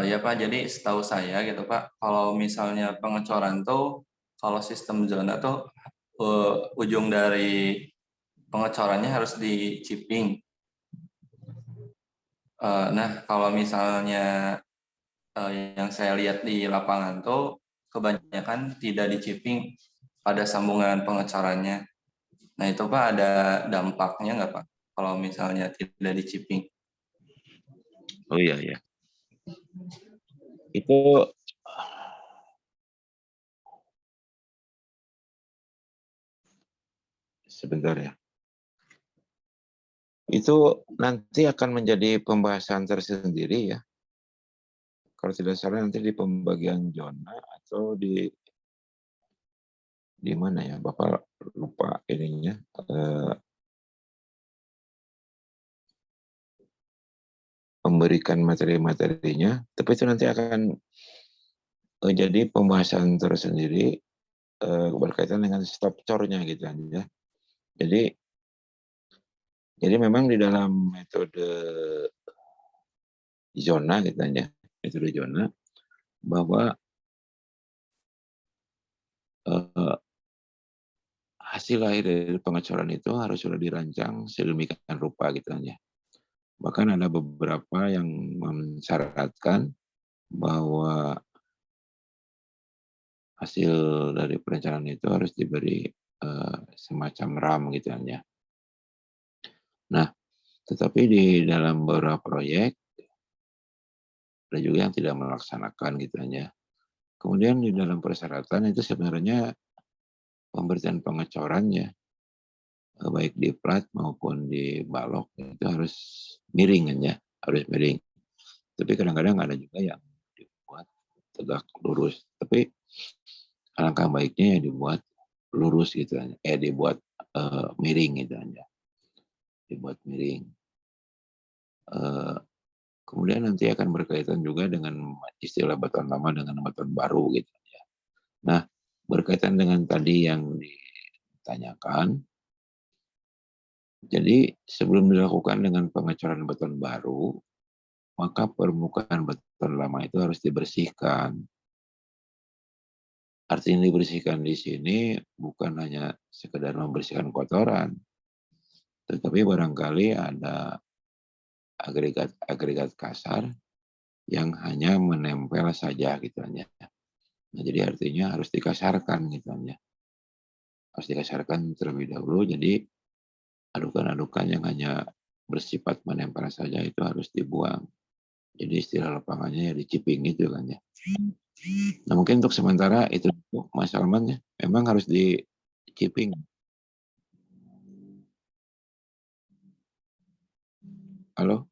Ya Pak, jadi setahu saya gitu Pak, kalau misalnya pengecoran tuh, kalau sistem zona tuh ujung dari pengecorannya harus di-chipping. Nah, kalau misalnya yang saya lihat di lapangan tuh kebanyakan tidak di-chipping pada sambungan pengecorannya. Nah itu Pak ada dampaknya nggak Pak kalau misalnya tidak di-chipping? Oh iya, ya. Itu sebentar ya. Itu nanti akan menjadi pembahasan tersendiri ya. Kalau tidak salah nanti di pembagian zona atau di mana ya? Bapak lupa ininya. Memberikan materi-materinya, tapi itu nanti akan jadi pembahasan tersendiri berkaitan dengan structure-nya gitu ya. Jadi memang di dalam metode zona gitu ya, metode zona bahwa hasil lahir dari pengecoran itu harus sudah dirancang sedemikian rupa gitu ya. Bahkan ada beberapa yang mensyaratkan bahwa hasil dari perencanaan itu harus diberi semacam RAM gitu ya. Nah, tetapi di dalam beberapa proyek ada juga yang tidak melaksanakan gitu ya. Kemudian di dalam persyaratan itu sebenarnya pemberian pengecorannya baik di plat maupun di balok itu harus miring kan ya, harus miring. Tapi kadang-kadang ada juga yang dibuat tegak lurus. Tapi alangkah baiknya ya dibuat lurus gitu aja. Dibuat miring gitu aja. Dibuat miring. Kemudian nanti akan berkaitan juga dengan istilah beton lama dengan beton baru gitu ya. Nah, berkaitan dengan tadi yang ditanyakan, jadi sebelum dilakukan dengan pengecoran beton baru, maka permukaan beton lama itu harus dibersihkan. Artinya dibersihkan di sini bukan hanya sekedar membersihkan kotoran, tetapi barangkali ada agregat-agregat kasar yang hanya menempel saja gitu ya. Nah, jadi artinya harus dikasarkan gitu ya. Harus dikasarkan terlebih dahulu, jadi adukan-adukan yang hanya bersifat menempel saja itu harus dibuang. Jadi istilah lapangannya ya diciping gitu kan ya. Nah mungkin untuk sementara itu Mas Salman ya, memang harus diciping. Halo?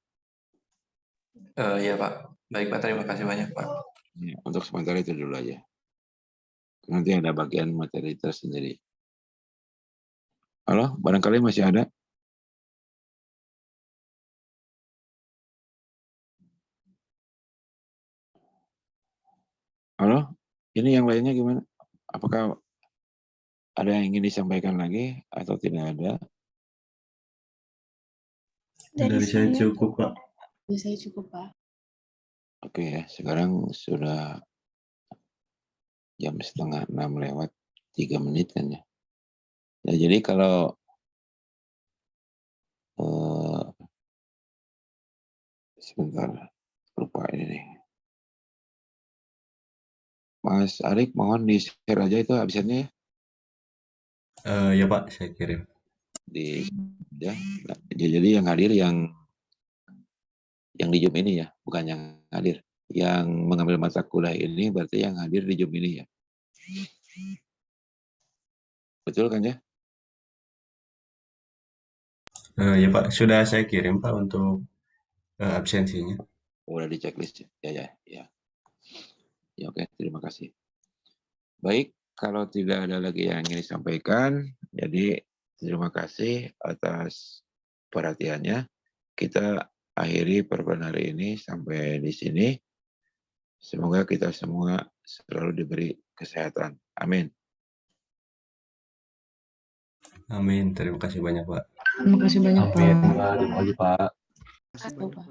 Iya Pak, baik Pak, terima kasih banyak Pak. Ya, untuk sementara itu dulu aja. Nanti ada bagian materi tersendiri. Halo, barangkali masih ada? Halo, ini yang lainnya gimana? Apakah Ada yang ingin disampaikan lagi atau tidak ada? Dari Dari saya saya cukup, Pak. Dari saya cukup, Pak. Oke ya, sekarang sudah jam 5:30 kan ya. Nah, jadi kalau sebentar, lupa ini nih. Mas Arik, mohon di-share aja itu absennya ya. Ya Pak, saya kirim. Ya. Nah, jadi yang hadir yang di Zoom ini ya, bukan yang hadir. Yang mengambil mata kuliah ini berarti yang hadir di Zoom ini ya. Betul kan ya? Ya Pak, sudah saya kirim Pak untuk absensinya. Udah di checklist ya. Ya, oke, terima kasih. Baik, kalau tidak ada lagi yang ingin disampaikan, jadi terima kasih atas perhatiannya. Kita akhiri pertemuan hari ini sampai di sini. Semoga kita semua selalu diberi kesehatan. Amin. Amin. Terima kasih banyak Pak. Terima kasih banyak, Pak. Amin, Pak. Terima kasih, Pak. Pak.